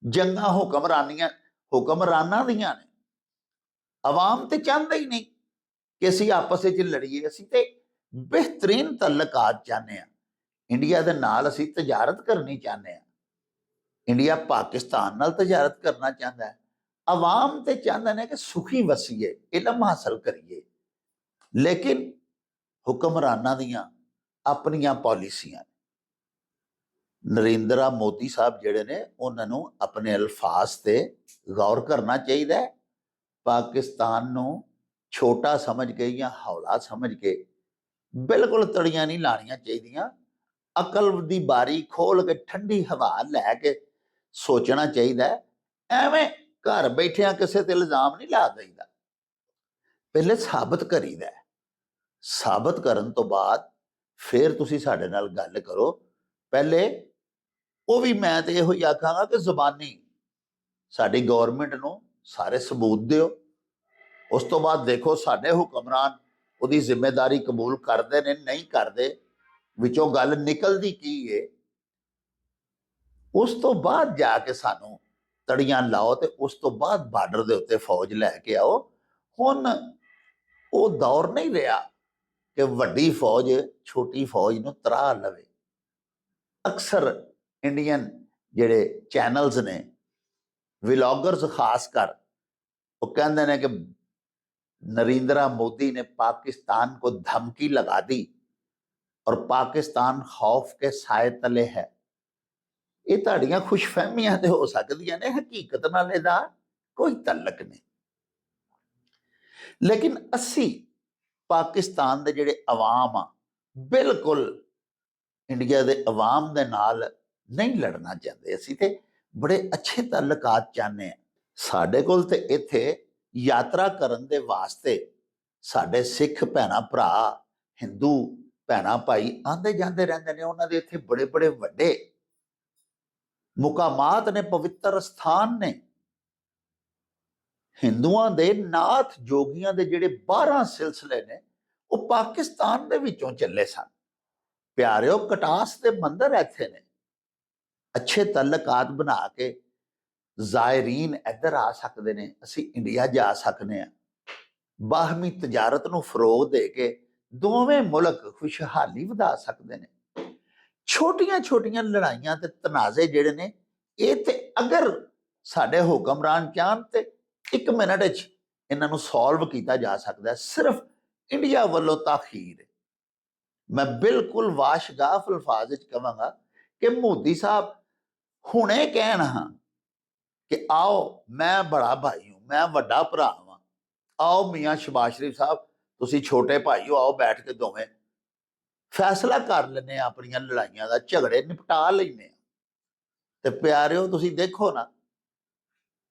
S1: ਜੰਗਾਂ ਹੁਕਮਰਾਨਾਂ ਦੀਆਂ ਨੇ। ਆਵਾਮ ਤੇ ਚਾਹੁੰਦਾ ਹੀ ਨਹੀਂ ਕਿ ਅਸੀਂ ਆਪਸ ਵਿੱਚ ਲੜੀਏ। ਅਸੀਂ ਤੇ ਬਿਹਤਰੀਨ ਤਲਕਾਤ ਚਾਹੁੰਦੇ ਹਾਂ। ਇੰਡੀਆ ਦੇ ਨਾਲ ਅਸੀਂ ਤਜਾਰਤ ਕਰਨੀ ਚਾਹੁੰਦੇ ਹਾਂ। ਇੰਡੀਆ ਪਾਕਿਸਤਾਨ ਨਾਲ ਤਜਾਰਤ ਕਰਨਾ ਚਾਹੁੰਦਾ ਹੈ। ਆਵਾਮ ਤੇ ਚਾਹੁੰਦੇ ਨੇ ਕਿ ਸੁਖੀ ਵਸੀਏ, ਇਲਮ ਹਾਸਲ ਕਰੀਏ। ਲੇਕਿਨ ਹੁਕਮਰਾਨਾਂ ਦੀਆਂ ਆਪਣੀਆਂ ਪਾਲਿਸੀਆਂ। ਨਰਿੰਦਰਾ ਮੋਦੀ ਸਾਹਿਬ ਜਿਹੜੇ ਨੇ, ਉਹਨਾਂ ਨੂੰ ਆਪਣੇ ਅਲਫਾਜ਼ ਤੇ ਗੌਰ ਕਰਨਾ ਚਾਹੀਦਾ ਹੈ। ਪਾਕਿਸਤਾਨ ਨੂੰ ਛੋਟਾ ਸਮਝ ਕੇ ਜਾਂ ਹੌਲਾ ਸਮਝ ਕੇ ਬਿਲਕੁਲ ਤੜੀਆਂ ਨਹੀਂ ਲਾਣੀਆਂ ਚਾਹੀਦੀਆਂ। ਅਕਲ ਦੀ ਬਾਰੀ ਖੋਲ ਕੇ ਠੰਡੀ ਹਵਾ ਲੈ ਕੇ ਸੋਚਣਾ ਚਾਹੀਦਾ ਹੈ। ਐਵੇਂ ਘਰ ਬੈਠਿਆਂ ਕਿਸੇ ਤੇ ਇਲਜ਼ਾਮ ਨਹੀਂ ਲਾ ਦਈਦਾ, ਪਹਿਲੇ ਸਾਬਤ ਕਰੀਦਾ। ਸਾਬਤ ਕਰਨ ਤੋਂ ਬਾਅਦ ਫਿਰ ਤੁਸੀਂ ਸਾਡੇ ਨਾਲ ਗੱਲ ਕਰੋ, ਪਹਿਲੇ ਉਹ ਵੀ ਮੈਂ ਤੇ ਇਹੋ ਹੀ ਆਖਾਂਗਾ ਕਿ ਜ਼ੁਬਾਨੀ ਸਾਡੀ ਗਵਰਨਮੈਂਟ ਨੂੰ ਸਾਰੇ ਸਬੂਤ ਦਿਓ। ਉਸ ਤੋਂ ਬਾਅਦ ਦੇਖੋ ਸਾਡੇ ਹੁਕਮਰਾਨ ਉਹਦੀ ਜ਼ਿੰਮੇਵਾਰੀ ਕਬੂਲ ਕਰਦੇ ਨੇ ਨਹੀਂ ਕਰਦੇ, ਵਿੱਚੋਂ ਗੱਲ ਨਿਕਲਦੀ ਕੀ ਏ। ਉਸ ਤੋਂ ਬਾਅਦ ਜਾ ਕੇ ਸਾਨੂੰ ਤੜੀਆਂ ਲਾਓ ਤੇ ਉਸ ਤੋਂ ਬਾਅਦ ਬਾਰਡਰ ਦੇ ਉੱਤੇ ਫੌਜ ਲੈ ਕੇ ਆਓ। ਹੁਣ ਉਹ ਦੌਰ ਨਹੀਂ ਰਿਹਾ ਕਿ ਵੱਡੀ ਫੌਜ ਛੋਟੀ ਫੌਜ ਨੂੰ ਤਰਾ ਲਵੇ। ਅਕਸਰ ਇੰਡੀਅਨ ਜਿਹੜੇ ਚੈਨਲਸ ਨੇ, ਵਲੌਗਰਸ ਖਾਸ ਕਰ, वो कहते हैं कि नरेंद्र मोदी ने पाकिस्तान को धमकी लगा दी और पाकिस्तान खौफ के साए तले है। ये ਤੁਹਾਡੀਆਂ ਖੁਸ਼ਫਹਿਮੀਆਂ ਤੇ ਹੋ ਸਕਦੀਆਂ ਨੇ, ਹਕੀਕਤ ਨਾਲ ਇਹਦਾ ਕੋਈ ਤਲਕ ਨਹੀਂ। ਲੇਕਿਨ ਅਸੀਂ ਪਾਕਿਸਤਾਨ ਦੇ ਜਿਹੜੇ ਅਵਾਮ ਆ, ਬਿਲਕੁਲ ਇੰਡੀਆ ਦੇ ਅਵਾਮ ਦੇ ਨਾਲ ਨਹੀਂ ਲੜਨਾ ਚਾਹੁੰਦੇ। ਅਸੀਂ ਤੇ ਬੜੇ ਅੱਛੇ ਤਾਲੁਕਾਤ ਚਾਹੁੰਦੇ ਹਾਂ। ਸਾਡੇ ਕੋਲ ਤੇ ਇੱਥੇ ਯਾਤਰਾ ਕਰਨ ਦੇ ਵਾਸਤੇ ਸਾਡੇ ਸਿੱਖ ਭੈਣਾਂ ਭਰਾ, ਹਿੰਦੂ ਭੈਣਾਂ ਭਾਈ ਆਉਂਦੇ ਜਾਂਦੇ ਰਹਿੰਦੇ ਨੇ। ਉਹਨਾਂ ਦੇ ਇੱਥੇ ਬੜੇ ਬੜੇ ਵੱਡੇ ਮੁਕਾਮਾਤ ਨੇ, ਪਵਿੱਤਰ ਸਥਾਨ ਨੇ। ਹਿੰਦੂਆਂ ਦੇ ਨਾਥ ਜੋਗੀਆਂ ਦੇ ਜਿਹੜੇ 12 ਸਿਲਸਿਲੇ ਨੇ ਉਹ ਪਾਕਿਸਤਾਨ ਦੇ ਵਿੱਚੋਂ ਚੱਲੇ ਸਨ। ਪਿਆਰਿਓ, ਕਟਾਸ ਦੇ ਮੰਦਰ ਇੱਥੇ ਨੇ। ਅੱਛੇ ਤਾਲੁਕਾਤ ਬਣਾ ਕੇ ਜ਼ਾਇਰੀਨ ਇੱਧਰ ਆ ਸਕਦੇ ਨੇ, ਅਸੀਂ ਇੰਡੀਆ ਜਾ ਸਕਦੇ ਹਾਂ। ਬਾਹਮੀ ਤਜਾਰਤ ਨੂੰ ਫਰੋਗ ਦੇ ਕੇ ਦੋਵੇਂ ਮੁਲਕ ਖੁਸ਼ਹਾਲੀ ਵਧਾ ਸਕਦੇ ਨੇ। ਛੋਟੀਆਂ ਛੋਟੀਆਂ ਲੜਾਈਆਂ ਤੇ ਤਨਾਜ਼ੇ ਜਿਹੜੇ ਨੇ, ਇਹ ਤੇ ਅਗਰ ਸਾਡੇ ਹੁਕਮਰਾਨ ਚਾਹਣ ਤੇ 1 ਮਿੰਟ ਵਿੱਚ ਇਹਨਾਂ ਨੂੰ ਸੋਲਵ ਕੀਤਾ ਜਾ ਸਕਦਾ। ਸਿਰਫ ਇੰਡੀਆ ਵੱਲੋਂ ਤਾਖੀਰ। ਮੈਂ ਬਿਲਕੁਲ ਵਾਸ਼ਗਾਫ ਅਲਫਾਜ਼ ਵਿੱਚ ਕਹਾਂਗਾ ਕਿ ਮੋਦੀ ਸਾਹਿਬ ਹੁਣੇ ਕਹਿਣ ਹਾਂ ਕਿ ਆਓ, ਮੈਂ ਬੜਾ ਭਾਈ ਹੂੰ, ਮੈਂ ਵੱਡਾ ਭਰਾ ਹਾਂ, ਆਓ ਮੀਆਂ ਸ਼ਬਾਜ਼ ਸ਼ਰੀਫ ਸਾਹਿਬ ਤੁਸੀਂ ਛੋਟੇ ਭਾਈ ਹੋ, ਆਓ ਬੈਠ ਕੇ ਦੋਵੇਂ ਫੈਸਲਾ ਕਰ ਲੈਂਦੇ ਹਾਂ, ਆਪਣੀਆਂ ਲੜਾਈਆਂ ਦਾ ਝਗੜੇ ਨਿਪਟਾ ਲੈਂਦੇ ਹਾਂ। ਤੇ ਪਿਆਰਿਓ, ਤੁਸੀਂ ਦੇਖੋ ਨਾ,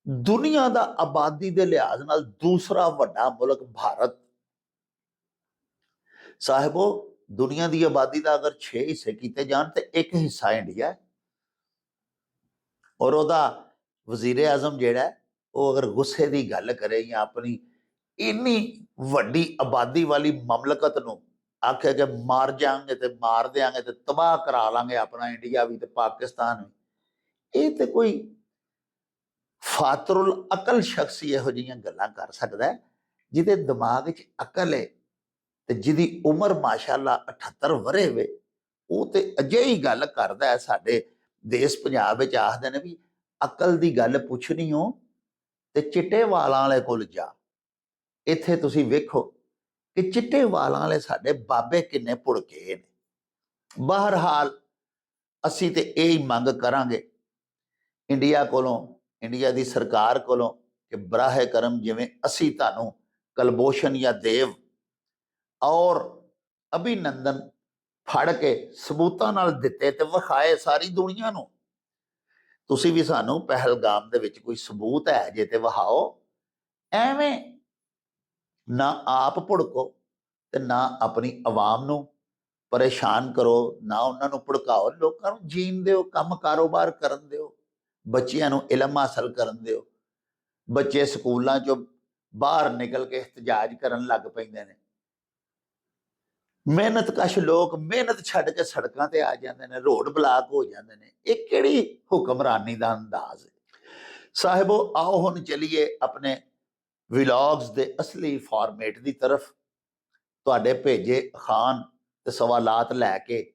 S1: ਦੁਨੀਆ ਦਾ ਆਬਾਦੀ ਦੇ ਲਿਹਾਜ਼ ਨਾਲ ਦੂਸਰਾ ਵੱਡਾ ਮੁਲਕ ਭਾਰਤ। ਸਾਹਿਬੋ, ਦੁਨੀਆ ਦੀ ਆਬਾਦੀ ਦਾ ਅਗਰ 6 ਹਿੱਸੇ ਕੀਤੇ ਜਾਣ ਤੇ 1 ਹਿੱਸਾ ਇੰਡੀਆ ਹੈ। ਔਰ ਉਹਦਾ ਵਜ਼ੀਰ ਆਜ਼ਮ ਜਿਹੜਾ ਉਹ ਅਗਰ ਗੁੱਸੇ ਦੀ ਗੱਲ ਕਰੇ ਜਾਂ ਆਪਣੀ ਇੰਨੀ ਵੱਡੀ ਆਬਾਦੀ ਵਾਲੀ ਮਮਲਕਤ ਨੂੰ ਆਖੇ ਕਿ ਮਾਰ ਜਾਾਂਗੇ ਤੇ ਮਾਰ ਦਿਆਂਗੇ ਤੇ ਤਬਾਹ ਕਰਾ ਲਾਂਗੇ ਆਪਣਾ ਇੰਡੀਆ ਵੀ ਤੇ ਪਾਕਿਸਤਾਨ ਵੀ, ਇਹ ਤੇ ਕੋਈ ਫਾਤਰੁਲ ਅਕਲ ਸ਼ਖਸ ਹੀ ਇਹੋ ਜਿਹੀਆਂ ਗੱਲਾਂ ਕਰ ਸਕਦਾ ਹੈ ਜਿਹਦੇ ਦਿਮਾਗ 'ਚ ਅਕਲ ਹੈ ਤੇ ਜਿਹਦੀ ਉਮਰ ਮਾਸ਼ਾਅੱਲਾ 78 ਵਰੇ ਵੇ। ਉਹ ਤੇ ਅਜਿਹੀ ਗੱਲ ਕਰਦਾ ਹੈ। ਸਾਡੇ ਦੇਸ਼ ਪੰਜਾਬ ਵਿੱਚ ਆਖਦੇ ਨੇ ਵੀ ਅਕਲ ਦੀ ਗੱਲ ਪੁੱਛਣੀ ਹੋ ਤੇ ਚਿੱਟੇ ਵਾਲਾਂ ਵਾਲੇ ਕੋਲ ਜਾ। ਇੱਥੇ ਤੁਸੀਂ ਵੇਖੋ ਕਿ ਚਿੱਟੇ ਵਾਲਾਂ ਵਾਲੇ ਸਾਡੇ ਬਾਬੇ ਕਿੰਨੇ ਭੁੜਕੇ ਨੇ। ਬਹਰਹਾਲ ਅਸੀਂ ਤੇ ਇਹ ਹੀ ਮੰਗ ਕਰਾਂਗੇ ਇੰਡੀਆ ਕੋਲੋਂ, ਇੰਡੀਆ ਦੀ ਸਰਕਾਰ ਕੋਲੋਂ ਕਿ ਬਰਾਹੇ ਕਰਮ ਜਿਵੇਂ ਅਸੀਂ ਤੁਹਾਨੂੰ ਕਲਭੂਸ਼ਣ ਜਾਂ ਦੇਵ ਔਰ ਅਭਿਨੰਦਨ ਫੜ ਕੇ ਸਬੂਤਾਂ ਨਾਲ ਦਿੱਤੇ ਤੇ ਵਿਖਾਏ ਸਾਰੀ ਦੁਨੀਆ ਨੂੰ, ਤੁਸੀਂ ਵੀ ਸਾਨੂੰ ਪਹਿਲਗਾਮ ਦੇ ਵਿੱਚ ਕੋਈ ਸਬੂਤ ਹੈ ਜੇ ਤੇ ਵਹਾਓ। ਐਵੇਂ ਨਾ ਆਪ ਭੁੜਕੋ ਤੇ ਨਾ ਆਪਣੀ ਆਵਾਮ ਨੂੰ ਪਰੇਸ਼ਾਨ ਕਰੋ, ਨਾ ਉਹਨਾਂ ਨੂੰ ਭੜਕਾਓ। ਲੋਕਾਂ ਨੂੰ ਜੀਣ ਦਿਓ, ਕੰਮ ਕਾਰੋਬਾਰ ਕਰਨ ਦਿਓ, ਬੱਚਿਆਂ ਨੂੰ ਇਲਮ ਹਾਸਲ ਕਰਨ ਦਿਓ। ਬੱਚੇ ਸਕੂਲਾਂ ਚੋਂ ਬਾਹਰ ਨਿਕਲ ਕੇ ਇhtਜਾਜ ਕਰਨ ਲੱਗ ਪੈਂਦੇ ਨੇ। ਮਿਹਨਤਕਸ਼ ਲੋਕ ਮਿਹਨਤ ਛੱਡ ਕੇ ਸੜਕਾਂ ਤੇ ਆ ਜਾਂਦੇ ਨੇ, ਰੋਡ ਬਲਾਕ ਹੋ ਜਾਂਦੇ ਨੇ। ਇਹ ਕਿਹੜੀ ਹੁਕਮਰਾਨੀ ਦਾ ਅੰਦਾਜ਼ ਹੈ? ਸਾਹਿਬੋ, ਆਓ ਹੁਣ ਚਲੀਏ ਆਪਣੇ ਵਲੌਗਸ ਦੇ ਅਸਲੀ ਫਾਰਮੇਟ ਦੀ ਤਰਫ। ਤੁਹਾਡੇ ਭੇਜੇ ਖਾਨ ਤੇ ਸਵਾਲਾਤ ਲੈ ਕੇ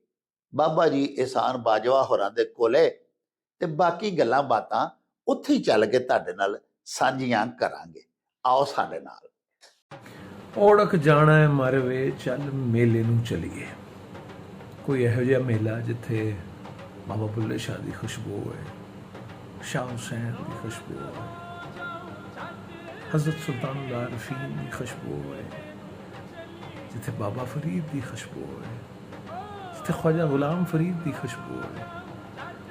S1: ਬਾਬਾ ਜੀ ਇਹਸਾਨ ਬਾਜਵਾ ਹੋਰਾਂ ਦੇ ਕੋਲੇ ਤੇ ਬਾਕੀ ਗੱਲਾਂ ਬਾਤਾਂ ਉੱਥੇ ਹੀ ਚੱਲ ਕੇ ਤੁਹਾਡੇ ਨਾਲ ਸਾਂਝੀਆਂ ਕਰਾਂਗੇ। ਆਓ ਸਾਡੇ ਨਾਲ।
S3: ਔੜਕ ਜਾਣਾ ਹੈ ਮਰਵੇ, ਚੱਲ ਮੇਲੇ ਨੂੰ ਚਲੀਏ। ਕੋਈ ਇਹੋ ਜਿਹਾ ਮੇਲਾ ਜਿੱਥੇ ਬਾਬਾ ਬੁੱਲੇ ਸ਼ਾਹ ਦੀ ਖੁਸ਼ਬੂ ਹੋਵੇ, ਸ਼ਾਹ ਹੁਸੈਨ ਦੀ ਖੁਸ਼ਬੂ ਹੋਵੇ, ਹਜ਼ਰਤ ਸੁਲਤਾਨ ਰਫੀਨ ਦੀ ਖੁਸ਼ਬੂ ਹੋਵੇ, ਜਿੱਥੇ ਬਾਬਾ ਫਰੀਦ ਦੀ ਖੁਸ਼ਬੂ ਹੋਵੇ, ਜਿੱਥੇ ख्वाजा ਗੁਲਾਮ ਫਰੀਦ ਦੀ ਖੁਸ਼ਬੂ ਹੋਵੇ।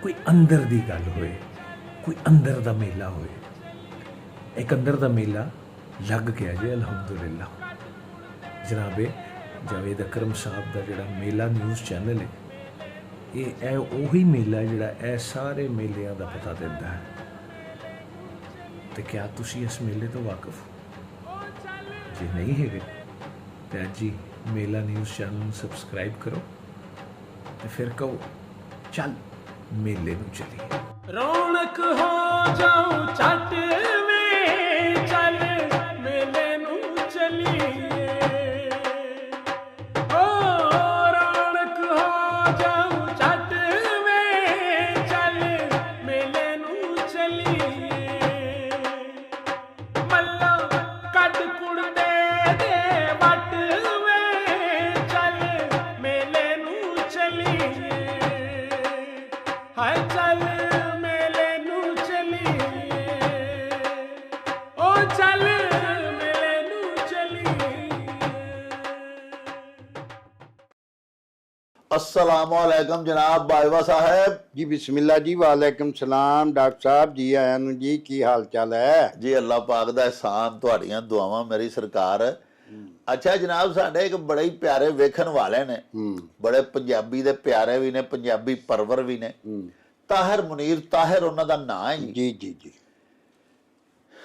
S3: ਕੋਈ ਅੰਦਰ ਦੀ ਗੱਲ ਹੋਏ, ਕੋਈ ਅੰਦਰ ਦਾ ਮੇਲਾ ਹੋਏ। ਇੱਕ ਅੰਦਰ ਦਾ ਮੇਲਾ ਲੱਗ ਗਿਆ ਜੀ, ਅਲਹਮਦੁਲਿਲਾ। ਜਨਾਬੇ ਜਾਵੇਦ ਅਕਰਮ ਸਾਹਿਬ ਦਾ ਜਿਹੜਾ ਮੇਲਾ ਨਿਊਜ਼ ਚੈਨਲ ਹੈ, ਇਹ ਉਹੀ ਮੇਲਾ ਜਿਹੜਾ ਇਹ ਸਾਰੇ ਮੇਲਿਆਂ ਦਾ ਪਤਾ ਦਿੰਦਾ ਹੈ। ਤੇ ਕਿਆ ਤੁਸੀਂ ਇਸ ਮੇਲੇ ਤੋਂ ਵਾਕਿਫ ਹੋ? ਜੇ ਨਹੀਂ ਹੈਗੇ ਤੇ ਅੱਜ ਹੀ ਮੇਲਾ ਨਿਊਜ਼ ਚੈਨਲ ਨੂੰ ਸਬਸਕ੍ਰਾਈਬ ਕਰੋ ਤੇ ਫਿਰ ਕਹੋ ਚੱਲ ਮੇਲੇ ਨੂੰ ਚੱਲੀਏ।
S4: ਰੌਣਕ ਹੋ ਜਾਉ ਛੱਟ ਵੇ ਚੱਲ ਮੇਲੇ ਨੂੰ ਚੱਲੀਏ। ਓ ਰੌਣਕ ਹੋ ਜਾਉ ਛੱਟ ਵੇ ਚੱਲ ਮੇਲੇ ਨੂੰ ਚੱਲੀਏ। ਮੱਲਾ ਕੱਢ ਕੁੜਤੇ ਦੇ ਵੱਟ ਵੇ ਚੱਲ ਮੇਲੇ ਨੂੰ ਚੱਲੀਏ। ਹਾਏ ਚੱਲ ਮੇਲੇ ਨੂੰ ਚੱਲੀਏ। ਓ ਚੱਲ ਮੇਲੇ ਨੂੰ ਚੱਲੀਏ।
S1: अस्सलाम वालेकुम जनाब बाजवा साहब।
S2: ਜੀ ਬਿਸਮਿਲ੍ਲਾ ਜੀ, ਵਾਲੇਕਮ ਸਲਾਮ ਡਾਕਟਰ ਸਾਹਿਬ ਜੀ, ਆਇਆਂ ਨੂੰ ਜੀ। ਕੀ ਹਾਲ ਚਾਲ ਹੈ?
S1: ਜੀ ਅੱਲਾह पाक ਦਾ ਇਹਸਾਨ, ਤੁਹਾਡੀਆਂ ਦੁਆਵਾਂ ਮੇਰੀ ਸਰਕਾਰ। ਅੱਛਾ ਜਨਾਬ, ਸਾਡੇ ਇੱਕ ਬੜੇ ਹੀ ਪਿਆਰੇ ਵੇਖਣ ਵਾਲੇ ਨੇ, ਬੜੇ ਪੰਜਾਬੀ ਦੇ ਪਿਆਰੇ ਵੀ ਨੇ, ਪੰਜਾਬੀ ਪਰਵਰ ਵੀ ਨੇ। ਤਾਹਿਰ ਮੁਨੀਰ, ਤਾਹਿਰ ਉਹਨਾਂ ਦਾ ਨਾਂ ਹੈ ਜੀ।
S2: ਜੀ ਜੀ ਜੀ।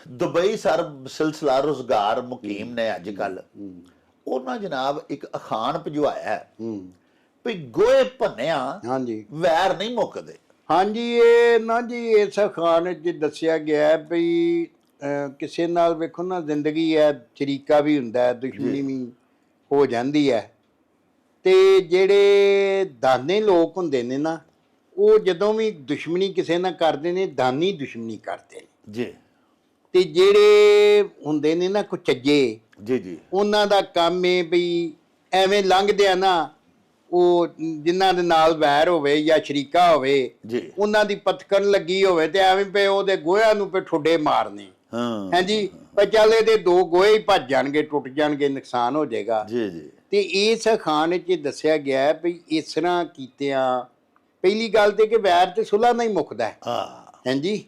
S1: ਦੁਬਈ ਸਰ ਸਿਲਸਿਲਾ ਰੁਜ਼ਗਾਰ ਮੁਕੀਮ ਨੇ ਅੱਜ ਕੱਲ। ਉਹਨਾਂ ਜਨਾਬ ਇੱਕ ਅਖਾਣ ਭਜਵਾਇਆ ਵੀ ਗੋਏ ਭੰਨਿਆ
S2: ਹਾਂਜੀ
S1: ਵੈਰ ਨਹੀਂ ਮੁੱਕਦੇ।
S2: ਹਾਂਜੀ, ਇਹ ਨਾ ਜੀ ਇਸ ਅਖਾਣ 'ਚ ਦੱਸਿਆ ਗਿਆ ਹੈ ਵੀ ਕਿਸੇ ਨਾਲ ਵੇਖੋ ਨਾ, ਜ਼ਿੰਦਗੀ ਹੈ, ਸ਼ਰੀਕਾ ਵੀ ਹੁੰਦਾ ਹੈ, ਦੁਸ਼ਮਣੀ ਵੀ ਹੋ ਜਾਂਦੀ ਹੈ। ਤੇ ਜਿਹੜੇ ਦਾਨੇ ਲੋਕ ਹੁੰਦੇ ਨੇ ਨਾ, ਉਹ ਜਦੋਂ ਵੀ ਦੁਸ਼ਮਣੀ ਕਿਸੇ ਨਾਲ ਕਰਦੇ ਨੇ, ਦਾਨੀ ਦੁਸ਼ਮਣੀ ਕਰਦੇ ਨੇ
S1: ਜੀ।
S2: ਤੇ ਜਿਹੜੇ ਹੁੰਦੇ ਨੇ ਨਾ ਕੁਚੱਜੇ,
S1: ਜੀ ਜੀ
S2: ਉਹਨਾਂ ਦਾ ਕੰਮ ਹੈ ਵੀ ਐਵੇਂ ਲੰਘਦੇ ਆ ਨਾ, ਉਹ ਜਿਨ੍ਹਾਂ ਦੇ ਨਾਲ ਵੈਰ ਹੋਵੇ ਜਾਂ ਸ਼ਰੀਕਾ ਹੋਵੇ,
S1: ਜੀ
S2: ਉਹਨਾਂ ਦੀ ਪਤਕਣ ਲੱਗੀ ਹੋਵੇ ਤੇ ਐਵੇਂ ਪਏ ਉਹਦੇ ਗੋਹਿਆਂ ਨੂੰ ਪੇ ਠੁੱਡੇ ਮਾਰਨੇ।
S1: ਹਾਂ
S2: ਹਾਂਜੀ, ਪਰ ਚੱਲ ਇਹਦੇ ਦੋ ਗੋਹੇ ਹੀ ਭੱਜ ਜਾਣਗੇ, ਟੁੱਟ ਜਾਣਗੇ, ਨੁਕਸਾਨ ਹੋ ਜਾਏਗਾ।
S1: ਜੀ ਜੀ
S2: ਤੇ ਇਸ ਅਖਾਣ 'ਚ ਦੱਸਿਆ ਗਿਆ ਹੈ ਵੀ ਇਸ ਤਰ੍ਹਾਂ ਕੀਤਿਆਂ ਪਹਿਲੀ ਗੱਲ ਤੇ ਕਿ ਵੈਰ ਤੇ ਸੁਲ੍ਹਾ ਨਾਲ ਹੀ ਮੁੱਕਦਾ ਹੈ।
S1: ਹਾਂ
S2: ਹਾਂਜੀ,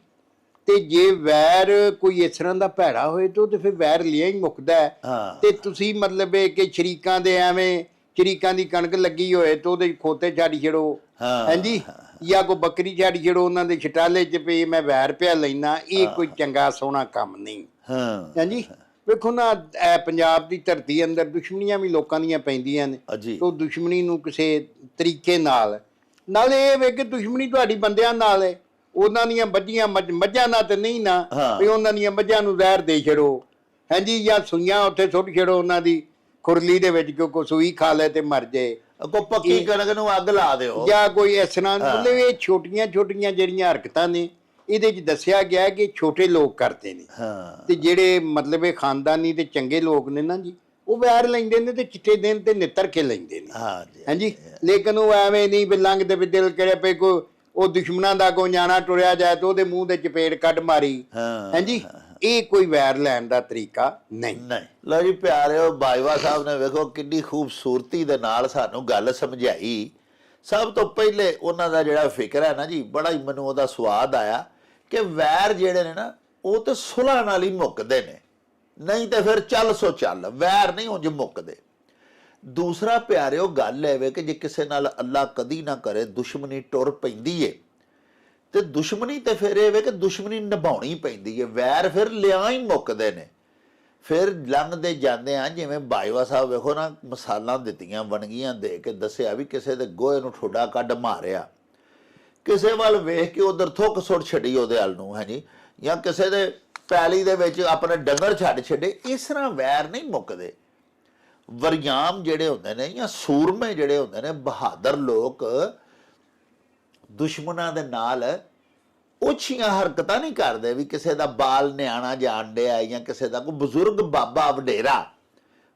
S2: ਤੇ ਜੇ ਵੈਰ ਕੋਈ ਇਸ ਤਰ੍ਹਾਂ ਦਾ ਭੈੜਾ ਹੋਏ ਤਾਂ ਫਿਰ ਵੈਰ ਲਿਆ ਹੀ ਮੁੱਕਦਾ ਹੈ।
S1: ਹਾਂ
S2: ਤੇ ਤੁਸੀਂ ਮਤਲਬ ਇਹ ਕਿ ਸ਼ਰੀਕਾਂ ਦੇ ਐਵੇਂ ਸ਼ਰੀਕਾਂ ਦੀ ਕਣਕ ਲੱਗੀ ਹੋਏ ਤੇ ਉਹਦੇ ਖੋਤੇ ਛੱਡ ਛੜੋ,
S1: ਹਾਂ।
S2: ਹਾਂਜੀ, ਜਾਂ ਕੋਈ ਬੱਕਰੀ ਛੱਡ ਛੜੋ ਉਹਨਾਂ ਦੇ ਛਟਾਲੇ 'ਚ ਵੀ ਮੈਂ ਵੈਰ ਪਿਆ ਲੈਣਾ, ਇਹ ਕੋਈ ਚੰਗਾ ਸੋਹਣਾ ਕੰਮ ਨਹੀਂ।
S1: ਹਾਂ
S2: ਹਾਂਜੀ, ਵੇਖੋ ਨਾ, ਇਹ ਪੰਜਾਬ ਦੀ ਧਰਤੀ ਅੰਦਰ ਦੁਸ਼ਮਣੀਆਂ ਵੀ ਲੋਕਾਂ ਦੀਆਂ ਪੈਂਦੀਆਂ ਨੇ।
S1: ਜੀ
S2: ਉਹ ਦੁਸ਼ਮਣੀ ਨੂੰ ਕਿਸੇ ਤਰੀਕੇ ਨਾਲ ਇਹ ਵੇ ਕਿ ਦੁਸ਼ਮਣੀ ਤੁਹਾਡੀ ਬੰਦਿਆਂ ਨਾਲ ਹੈ, ਉਹਨਾਂ ਦੀਆਂ ਬੱਝੀਆਂ ਮੱਝਾਂ ਨਾਲ ਤੇ ਨਹੀਂ ਨਾ ਵੀ ਉਹਨਾਂ ਦੀਆਂ ਮੱਝਾਂ ਨੂੰ ਜ਼ਹਿਰ ਦੇ ਛੜੋ, ਹਾਂਜੀ, ਜਾਂ ਸੂਈਆਂ ਉੱਥੇ ਸੁੱਟ ਛੜੋ ਉਹਨਾਂ ਦੀ ਖੁਰਲੀ ਦੇ ਵਿੱਚ, ਕਿਉਂਕਿ ਸੂਈ ਖਾ ਲੈ ਤੇ ਮਰ ਜਾਏ,
S1: ਕੋ ਪੱਕੀ ਕਣਕ ਨੂੰ ਅੱਗ ਲਾ ਦਿਓ,
S2: ਜਾਂ ਕੋਈ ਇਸ ਤਰ੍ਹਾਂ। ਮਤਲਬ ਇਹ ਛੋਟੀਆਂ ਛੋਟੀਆਂ ਜਿਹੜੀਆਂ ਹਰਕਤਾਂ ਨੇ, ਇਹਦੇ 'ਚ ਦੱਸਿਆ ਗਿਆ ਕਿ ਛੋਟੇ ਲੋਕ ਕਰਦੇ ਨੇ।
S1: ਹਾਂ
S2: ਤੇ ਜਿਹੜੇ ਮਤਲਬ ਇਹ ਖਾਨਦਾਨੀ ਤੇ ਚੰਗੇ ਲੋਕ ਨੇ ਨਾ ਜੀ, ਉਹ ਵੈਰ ਲੈਂਦੇ ਨੇ ਤੇ ਚਿੱਟੇ ਦਿਨ ਤੇ ਨਿੱਤਰ ਕੇ ਲੈਂਦੇ ਨੇ।
S1: ਹਾਂ ਜੀ
S2: ਹਾਂਜੀ, ਲੇਕਿਨ ਉਹ ਐਵੇਂ ਨਹੀਂ ਵੀ ਲੰਘਦੇ ਵੀ ਦਿਲ ਕਰੇ ਪਏ ਕੋ ਉਹ ਦੁਸ਼ਮਣਾਂ ਦਾ ਕੋਈ ਨਿਆਣਾ ਟੁਰਿਆ ਜਾਏ ਤੇ ਉਹਦੇ ਮੂੰਹ ਦੇ ਚਪੇੜ ਕੱਢ ਮਾਰੀ।
S1: ਹਾਂ
S2: ਹਾਂਜੀ, ਇਹ ਕੋਈ ਵੈਰ ਲੈਣ ਦਾ ਤਰੀਕਾ ਨਹੀਂ।
S1: ਨਹੀਂ। ਲਓ ਜੀ ਪਿਆਰਿਓ, ਬਾਜਵਾ ਸਾਹਿਬ ਨੇ ਵੇਖੋ ਕਿੰਨੀ ਖੂਬਸੂਰਤੀ ਦੇ ਨਾਲ ਸਾਨੂੰ ਗੱਲ ਸਮਝਾਈ। ਸਭ ਤੋਂ ਪਹਿਲੇ ਉਹਨਾਂ ਦਾ ਜਿਹੜਾ ਫਿਕਰ ਹੈ ਨਾ ਜੀ, ਬੜਾ ਹੀ ਮੈਨੂੰ ਉਹਦਾ ਸਵਾਦ ਆਇਆ ਕਿ ਵੈਰ ਜਿਹੜੇ ਨੇ ਨਾ, ਉਹ ਤੇ ਸੁਲ੍ਹਾ ਨਾਲ ਹੀ ਮੁੱਕਦੇ ਨੇ, ਨਹੀਂ ਤੇ ਫਿਰ ਚੱਲ ਸੋ ਚੱਲ, ਵੈਰ ਨਹੀਂ ਉਂਝ ਮੁੱਕਦੇ। ਦੂਸਰਾ ਪਿਆਰਿਓ ਗੱਲ ਇਹ ਵੇ ਕਿ ਜੇ ਕਿਸੇ ਨਾਲ ਅੱਲਾ ਕਦੀ ਨਾ ਕਰੇ ਦੁਸ਼ਮਣੀ ਟੁਰ ਪੈਂਦੀ ਏ, ਤੇ ਦੁਸ਼ਮਣੀ ਤੇ ਫਿਰ ਇਹ ਵੇ ਕਿ ਦੁਸ਼ਮਣੀ ਨਿਭਾਉਣੀ ਪੈਂਦੀ ਹੈ। ਵੈਰ ਫਿਰ ਲਿਆ ਹੀ ਮੁੱਕਦੇ ਨੇ, ਫਿਰ ਲੰਘਦੇ ਜਾਂਦੇ ਆ। ਜਿਵੇਂ ਬਾਜਵਾ ਸਾਹਿਬ ਵੇਖੋ ਨਾ, ਮਿਸਾਲਾਂ ਦਿੱਤੀਆਂ, ਵਣਗੀਆਂ ਦੇ ਕੇ ਦੱਸਿਆ ਵੀ ਕਿਸੇ ਦੇ ਗੋਹੇ ਨੂੰ ਠੋਡਾ ਕੱਢ ਮਾਰਿਆ, ਕਿਸੇ ਵੱਲ ਵੇਖ ਕੇ ਉਧਰ ਥੁੱਕ ਸੁੱਟ ਛੱਡੀ ਉਹਦੇ ਵੱਲ ਨੂੰ, ਹਾਂਜੀ, ਜਾਂ ਕਿਸੇ ਦੇ ਪੈਲੀ ਦੇ ਵਿੱਚ ਆਪਣੇ ਡੰਗਰ ਛੱਡ ਛੱਡੇ। ਇਸ ਤਰ੍ਹਾਂ ਵੈਰ ਨਹੀਂ ਮੁੱਕਦੇ। ਵਰਿਆਮ ਜਿਹੜੇ ਹੁੰਦੇ ਨੇ ਜਾਂ ਸੂਰਮੇ ਜਿਹੜੇ ਹੁੰਦੇ ਨੇ, ਬਹਾਦਰ ਲੋਕ, ਦੁਸ਼ਮਣਾਂ ਦੇ ਨਾਲ ਉੱਚੀਆਂ ਹਰਕਤਾਂ ਨਹੀਂ ਕਰਦੇ ਵੀ ਕਿਸੇ ਦਾ ਬਾਲ ਨਿਆਣਾ ਜਾਣ ਡਿਆ ਜਾਂ ਕਿਸੇ ਦਾ ਕੋਈ ਬਜ਼ੁਰਗ ਬਾਬਾ ਵਡੇਰਾ,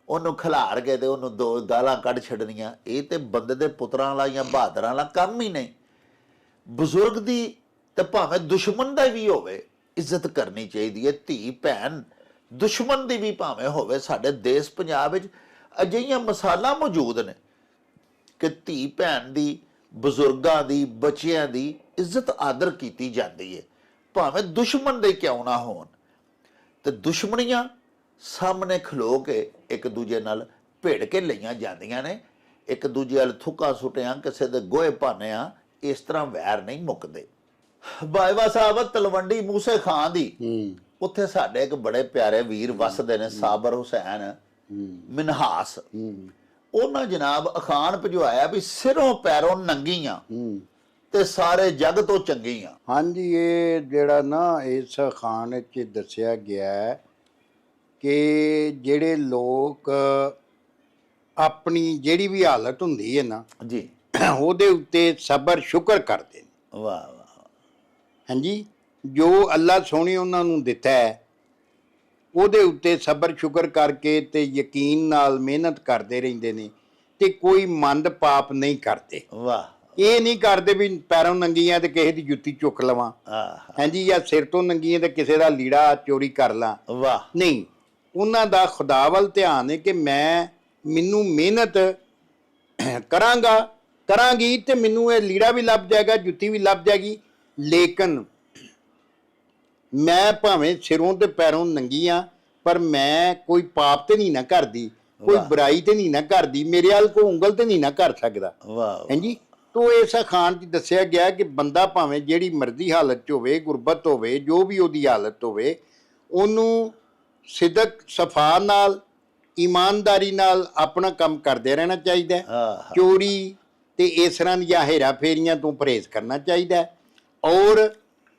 S1: ਉਹਨੂੰ ਖਿਲਾਰ ਕੇ ਤੇ ਉਹਨੂੰ ਦੋ ਗਾਲਾਂ ਕੱਢ ਛੱਡਣੀਆਂ। ਇਹ ਤੇ ਬੰਦੇ ਦੇ ਪੁੱਤਰਾਂ ਵਾਲਾ ਜਾਂ ਬਹਾਦਰਾਂ ਵਾਲਾ ਕੰਮ ਹੀ ਨਹੀਂ। ਬਜ਼ੁਰਗ ਦੀ ਤੇ ਭਾਵੇਂ ਦੁਸ਼ਮਣ ਦਾ ਵੀ ਹੋਵੇ ਇੱਜ਼ਤ ਕਰਨੀ ਚਾਹੀਦੀ ਹੈ। ਧੀ ਭੈਣ ਦੁਸ਼ਮਣ ਦੀ ਵੀ ਭਾਵੇਂ ਹੋਵੇ। ਸਾਡੇ ਦੇਸ਼ ਪੰਜਾਬ ਵਿੱਚ ਅਜਿਹੀਆਂ ਮਿਸਾਲਾਂ ਮੌਜੂਦ ਨੇ ਕਿ ਧੀ ਭੈਣ ਦੀ, ਬਜ਼ੁਰਗਾਂ ਦੀ, ਬੱਚਿਆਂ ਦੀ ਇੱਜ਼ਤ ਆਦਰ ਕੀਤੀ ਜਾਂਦੀ ਹੈ, ਭਾਵੇਂ ਦੁਸ਼ਮਣ ਦੇ ਕਿਉਂ ਨਾ ਹੋਣ। ਤੇ ਦੁਸ਼ਮਣੀਆਂ ਸਾਹਮਣੇ ਖਲੋ ਕੇ ਇੱਕ ਦੂਜੇ ਨਾਲ ਭਿੜ ਕੇ ਲਈਆਂ ਜਾਂਦੀਆਂ ਨੇ। ਇੱਕ ਦੂਜੇ ਵੱਲ ਥੁੱਕਾਂ ਸੁੱਟਿਆਂ, ਕਿਸੇ ਦੇ ਗੋਹੇ ਭਾਨਿਆਂ, ਇਸ ਤਰ੍ਹਾਂ ਵੈਰ ਨਹੀਂ ਮੁੱਕਦੇ। ਬਾਜਵਾ ਸਾਹਿਬ ਤਲਵੰਡੀ ਮੂਸੇ ਖਾਂ ਦੀ ਉੱਥੇ ਸਾਡੇ ਇੱਕ ਬੜੇ ਪਿਆਰੇ ਵੀਰ ਵਸਦੇ ਨੇ, ਸਾਬਰ ਹੁਸੈਨ ਮਿਨਹਾਸ। ਉਹਨਾਂ ਜਨਾਬ ਅਖਾਣ ਭਜਵਾਇਆ ਵੀ ਸਿਰੋਂ ਪੈਰੋਂ ਨੰਗੀਆਂ ਤੇ ਸਾਰੇ ਜੱਗ ਤੋਂ ਚੰਗੀਆਂ।
S2: ਹਾਂਜੀ, ਇਹ ਜਿਹੜਾ ਨਾ ਇਸ ਅਖਾਣ 'ਚ ਦੱਸਿਆ ਗਿਆ ਹੈ ਕਿ ਜਿਹੜੇ ਲੋਕ ਆਪਣੀ ਜਿਹੜੀ ਵੀ ਹਾਲਤ ਹੁੰਦੀ ਹੈ ਨਾ
S1: ਜੀ,
S2: ਉਹਦੇ ਉੱਤੇ ਸਬਰ ਸ਼ੁਕਰ ਕਰਦੇ ਨੇ।
S1: ਵਾਹ ਵਾਹ।
S2: ਹਾਂਜੀ, ਜੋ ਅੱਲਾ ਸੋਹਣੇ ਉਹਨਾਂ ਨੂੰ ਦਿੱਤਾ ਹੈ ਉਹਦੇ ਉੱਤੇ ਸਬਰ ਸ਼ੁਕਰ ਕਰਕੇ ਤੇ ਯਕੀਨ ਨਾਲ ਮਿਹਨਤ ਕਰਦੇ ਰਹਿੰਦੇ ਨੇ ਤੇ ਕੋਈ ਮੰਦ ਪਾਪ ਨਹੀਂ ਕਰਦੇ।
S1: ਵਾਹ।
S2: ਇਹ ਨਹੀਂ ਕਰਦੇ ਵੀ ਪੈਰੋਂ ਨੰਗੀਆਂ ਤੇ ਕਿਸੇ ਦੀ ਜੁੱਤੀ ਚੁੱਕ ਲਵਾਂ, ਹਾਂਜੀ, ਜਾਂ ਸਿਰ ਤੋਂ ਨੰਗੀਆਂ ਤੇ ਕਿਸੇ ਦਾ ਲੀੜਾ ਚੋਰੀ ਕਰ ਲਾਂ।
S1: ਵਾਹ।
S2: ਨਹੀਂ, ਉਹਨਾਂ ਦਾ ਖੁਦਾ ਵੱਲ ਧਿਆਨ ਹੈ ਕਿ ਮੈਨੂੰ ਮਿਹਨਤ ਕਰਾਂਗੀ ਤੇ ਮੈਨੂੰ ਇਹ ਲੀੜਾ ਵੀ ਲੱਭ ਜਾਏਗਾ, ਜੁੱਤੀ ਵੀ ਲੱਭ ਜਾਏਗੀ, ਲੇਕਿਨ ਮੈਂ ਭਾਵੇਂ ਸਿਰੋਂ ਤੇ ਪੈਰੋਂ ਨੰਗੀ ਆ ਪਰ ਮੈਂ ਕੋਈ ਪਾਪ ਤੇ ਨਹੀਂ ਨਾ ਕਰਦੀ, ਕੋਈ ਬੁਰਾਈ ਤੇ ਨਹੀਂ ਨਾ ਕਰਦੀ, ਮੇਰੇ ਵੱਲ ਕੋਈ ਉਂਗਲ ਤੇ ਨਹੀਂ ਨਾ ਕਰ ਸਕਦਾ।
S1: ਵਾਹ।
S2: ਹਾਂਜੀ, ਤੋ ਇਸ ਅਖਾਣ 'ਚ ਦੱਸਿਆ ਗਿਆ ਕਿ ਬੰਦਾ ਭਾਵੇਂ ਜਿਹੜੀ ਮਰਜ਼ੀ ਹਾਲਤ 'ਚ ਹੋਵੇ, ਗੁਰਬਤ ਹੋਵੇ, ਜੋ ਵੀ ਉਹਦੀ ਹਾਲਤ ਹੋਵੇ, ਉਹਨੂੰ ਸਿਦਕ ਸਫਾ ਨਾਲ ਈਮਾਨਦਾਰੀ ਨਾਲ ਆਪਣਾ ਕੰਮ ਕਰਦੇ ਰਹਿਣਾ ਚਾਹੀਦਾ ਹੈ। ਚੋਰੀ ਤੇ ਇਸ ਤਰ੍ਹਾਂ ਦੀਆਂ ਹੇਰਾ ਫੇਰੀਆਂ ਤੋਂ ਪਰਹੇਜ਼ ਕਰਨਾ ਚਾਹੀਦਾ ਹੈ ਔਰ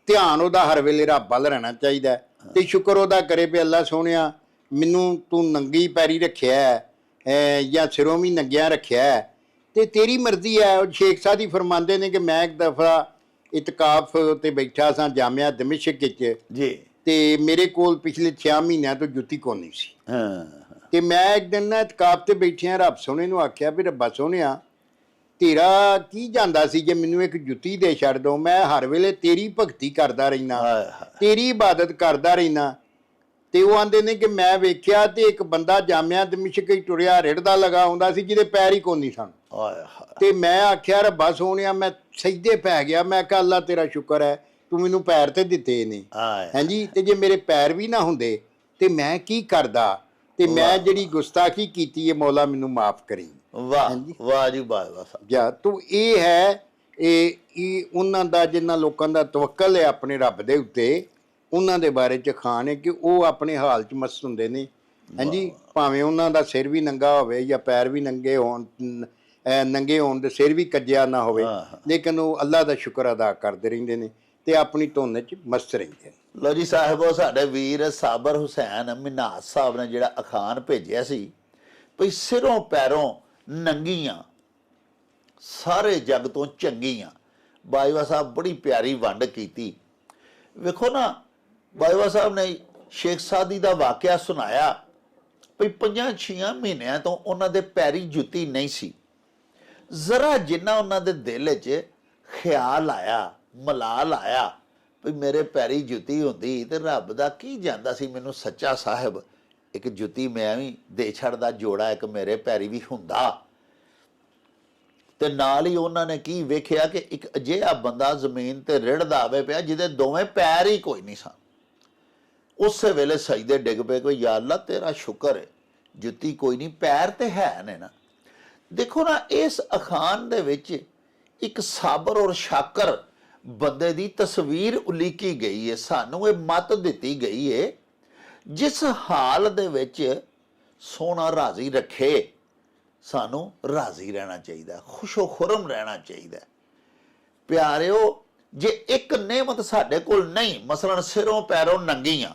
S2: ਧਿਆਨ ਉਹਦਾ ਹਰ ਵੇਲੇ ਰੱਬ ਵੱਲ ਰਹਿਣਾ ਚਾਹੀਦਾ ਹੈ ਤੇ ਸ਼ੁਕਰ ਉਹਦਾ ਕਰੇ ਵੀ ਅੱਲਾ ਸੋਹਣਿਆ ਮੈਨੂੰ ਤੂੰ ਨੰਗੀ ਪੈਰੀ ਰੱਖਿਆ ਜਾਂ ਸਿਰੋਂ ਵੀ ਨੰਗਿਆ ਰੱਖਿਆ ਤੇ ਤੇਰੀ ਮਰਜ਼ੀ ਹੈ। ਉਹ ਸ਼ੇਖ ਸਾਦੀ ਫਰਮਾਉਂਦੇ ਨੇ ਕਿ ਮੈਂ ਇੱਕ ਦਫਾ ਇਤਕਾਫ ਤੇ ਬੈਠਾ ਸਾਂ ਜਾਮਿਆ ਦਮਿਸ਼ਕ ਵਿੱਚ
S1: ਜੀ,
S2: ਤੇ ਮੇਰੇ ਕੋਲ ਪਿਛਲੇ 6 ਮਹੀਨਿਆਂ ਤੋਂ ਜੁੱਤੀ ਕੋਈ ਨਹੀਂ ਸੀ। ਤੇ ਮੈਂ ਇੱਕ ਦਿਨ ਨਾ ਇਤਕਾਫ ਤੇ ਬੈਠਿਆ, ਰੱਬ ਸੋਹਣੇ ਨੂੰ ਆਖਿਆ ਵੀ ਰੱਬਾ ਸੋਹਣਿਆ ਤੇਰਾ ਕੀ ਜਾਂਦਾ ਸੀ ਜੇ ਮੈਨੂੰ ਇੱਕ ਜੁੱਤੀ ਦੇ ਛੱਡ ਦੋ, ਮੈਂ ਹਰ ਵੇਲੇ ਤੇਰੀ ਭਗਤੀ ਕਰਦਾ ਰਹਿਣਾ, ਤੇਰੀ ਇਬਾਦਤ ਕਰਦਾ ਰਹਿਣਾ। ਤੇ ਉਹ ਆਂਦੇ ਨੇ ਕਿ ਮੈਂ ਵੇਖਿਆ ਤੇ ਇੱਕ ਬੰਦਾ ਜਾਮਿਆ ਦਮਿਸ਼ਕ ਹੀ ਟੁਰਿਆ ਰਿੜਦਾ ਲਗਾ ਹੁੰਦਾ ਸੀ ਜਿਹਦੇ ਪੈਰ ਹੀ ਕੋਈ ਨਹੀਂ ਸਨ। ਤੇ ਮੈਂ ਆਖਿਆ ਰੱਬਾ ਸੋਹਣਿਆ ਮੈਂ ਸਜਦੇ ਪੈ ਗਿਆ, ਮੈਂ ਕਿਹਾ ਅੱਲਾ ਤੇਰਾ ਸ਼ੁਕਰ ਹੈ ਤੂੰ ਮੈਨੂੰ ਪੈਰ ਤੇ ਦਿੱਤੇ ਨੇ, ਹਾਂਜੀ, ਤੇ ਜੇ ਮੇਰੇ ਪੈਰ ਵੀ ਨਾ ਹੁੰਦੇ ਤੇ ਮੈਂ ਕੀ ਕਰਦਾ, ਤੇ ਮੈਂ ਜਿਹੜੀ ਗੁਸਤਾਖੀ ਕੀਤੀ ਹੈ ਮੌਲਾ ਮੈਨੂੰ ਮਾਫ ਕਰੀ।
S1: ਵਾਹ ਵਾਹ ਜੀ, ਵਾਹ।
S2: ਜਾਂ ਤੂੰ ਇਹ ਹੈ ਇਹ ਉਹਨਾਂ ਦਾ ਜਿਨ੍ਹਾਂ ਲੋਕਾਂ ਦਾ ਤਵੱਕਲ ਹੈ ਆਪਣੇ ਰੱਬ ਦੇ ਉੱਤੇ, ਉਹਨਾਂ ਦੇ ਬਾਰੇ ਚ ਖਾਨ ਹੈ ਕਿ ਉਹ ਆਪਣੇ ਹਾਲ ਚ ਮਸਤ ਹੁੰਦੇ ਨੇ। ਹਾਂਜੀ, ਭਾਵੇਂ ਉਹਨਾਂ ਦਾ ਸਿਰ ਵੀ ਨੰਗਾ ਹੋਵੇ ਜਾਂ ਪੈਰ ਵੀ ਨੰਗੇ ਹੋਣ ਤੇ ਸਿਰ ਵੀ ਕੱਜਿਆ ਨਾ ਹੋਵੇ, ਲੇਕਿਨ ਉਹ ਅੱਲਾ ਦਾ ਸ਼ੁਕਰ ਅਦਾ ਕਰਦੇ ਰਹਿੰਦੇ ਨੇ ਤੇ ਆਪਣੀ ਧੁਨ ਚ ਮਸਤ ਰਹਿੰਦੇ ਨੇ।
S1: ਲੋ ਜੀ ਸਾਹਿਬੋ, ਸਾਡੇ ਵੀਰ ਸਾਬਰ ਹੁਸੈਨ ਮਿਨਾਸ ਸਾਹਿਬ ਨੇ ਜਿਹੜਾ ਅਖਾਣ ਭੇਜਿਆ ਸੀ ਭਈ ਸਿਰੋਂ ਪੈਰੋਂ ਨੰਗੀਆਂ ਸਾਰੇ ਜੱਗ ਤੋਂ ਚੰਗੀਆਂ, ਬਾਜਵਾ ਸਾਹਿਬ ਬੜੀ ਪਿਆਰੀ ਵੰਡ ਕੀਤੀ। ਵੇਖੋ ਨਾ, ਬਾਜਵਾ ਸਾਹਿਬ ਨੇ ਸ਼ੇਖ ਸਾਦੀ ਦਾ ਵਾਕਿਆ ਸੁਣਾਇਆ ਭਈ 5-6 ਮਹੀਨਿਆਂ ਤੋਂ ਉਹਨਾਂ ਦੇ ਪੈਰੀ ਜੁੱਤੀ ਨਹੀਂ ਸੀ। ਜ਼ਰਾ ਜਿੰਨਾ ਉਹਨਾਂ ਦੇ ਦਿਲ 'ਚ ਖਿਆਲ ਆਇਆ, ਮਲਾਲ ਆਇਆ ਵੀ ਮੇਰੇ ਪੈਰੀ ਜੁੱਤੀ ਹੁੰਦੀ ਤੇ ਰੱਬ ਦਾ ਕੀ ਜਾਂਦਾ ਸੀ, ਮੈਨੂੰ ਸੱਚਾ ਸਾਹਿਬ ਇੱਕ ਜੁੱਤੀ ਮੈਂ ਵੀ ਦੇ ਛੱਡਦਾ, ਜੋੜਾ ਇੱਕ ਮੇਰੇ ਪੈਰੀ ਵੀ ਹੁੰਦਾ। ਤੇ ਨਾਲ ਹੀ ਉਹਨਾਂ ਨੇ ਕੀ ਵੇਖਿਆ ਕਿ ਇੱਕ ਅਜਿਹਾ ਬੰਦਾ ਜ਼ਮੀਨ ਤੇ ਰਿੜਦਾ ਆਵੇ ਪਿਆ ਜਿਹਦੇ ਦੋਵੇਂ ਪੈਰ ਹੀ ਕੋਈ ਨਹੀਂ ਸਨ। ਉਸੇ ਵੇਲੇ ਸਜਦੇ ਡਿੱਗ ਪਏ ਕੋਈ, ਯਾ ਅੱਲਾ ਤੇਰਾ ਸ਼ੁਕਰ ਹੈ ਜੁੱਤੀ ਕੋਈ ਨਹੀਂ, ਪੈਰ ਤੇ ਹੈ ਨੇ ਨਾ। ਦੇਖੋ ਨਾ, ਇਸ ਅਖਾਣ ਦੇ ਵਿੱਚ ਇੱਕ ਸਾਬਰ ਔਰ ਸ਼ਾਕਰ ਬੰਦੇ ਦੀ ਤਸਵੀਰ ਉਲੀਕੀ ਗਈ ਹੈ, ਸਾਨੂੰ ਇਹ ਮੱਤ ਦਿੱਤੀ ਗਈ ਹੈ ਜਿਸ ਹਾਲ ਦੇ ਵਿੱਚ ਸੋਹਣਾ ਰਾਜ਼ੀ ਰੱਖੇ ਸਾਨੂੰ ਰਾਜ਼ੀ ਰਹਿਣਾ ਚਾਹੀਦਾ, ਖੁਸ਼ੋ ਖੁਰਮ ਰਹਿਣਾ ਚਾਹੀਦਾ। ਪਿਆਰਿਓ, ਜੇ ਇੱਕ ਨੇਮਤ ਸਾਡੇ ਕੋਲ ਨਹੀਂ, ਮਸਲਨ ਸਿਰੋਂ ਪੈਰੋਂ ਨੰਗੀਆਂ,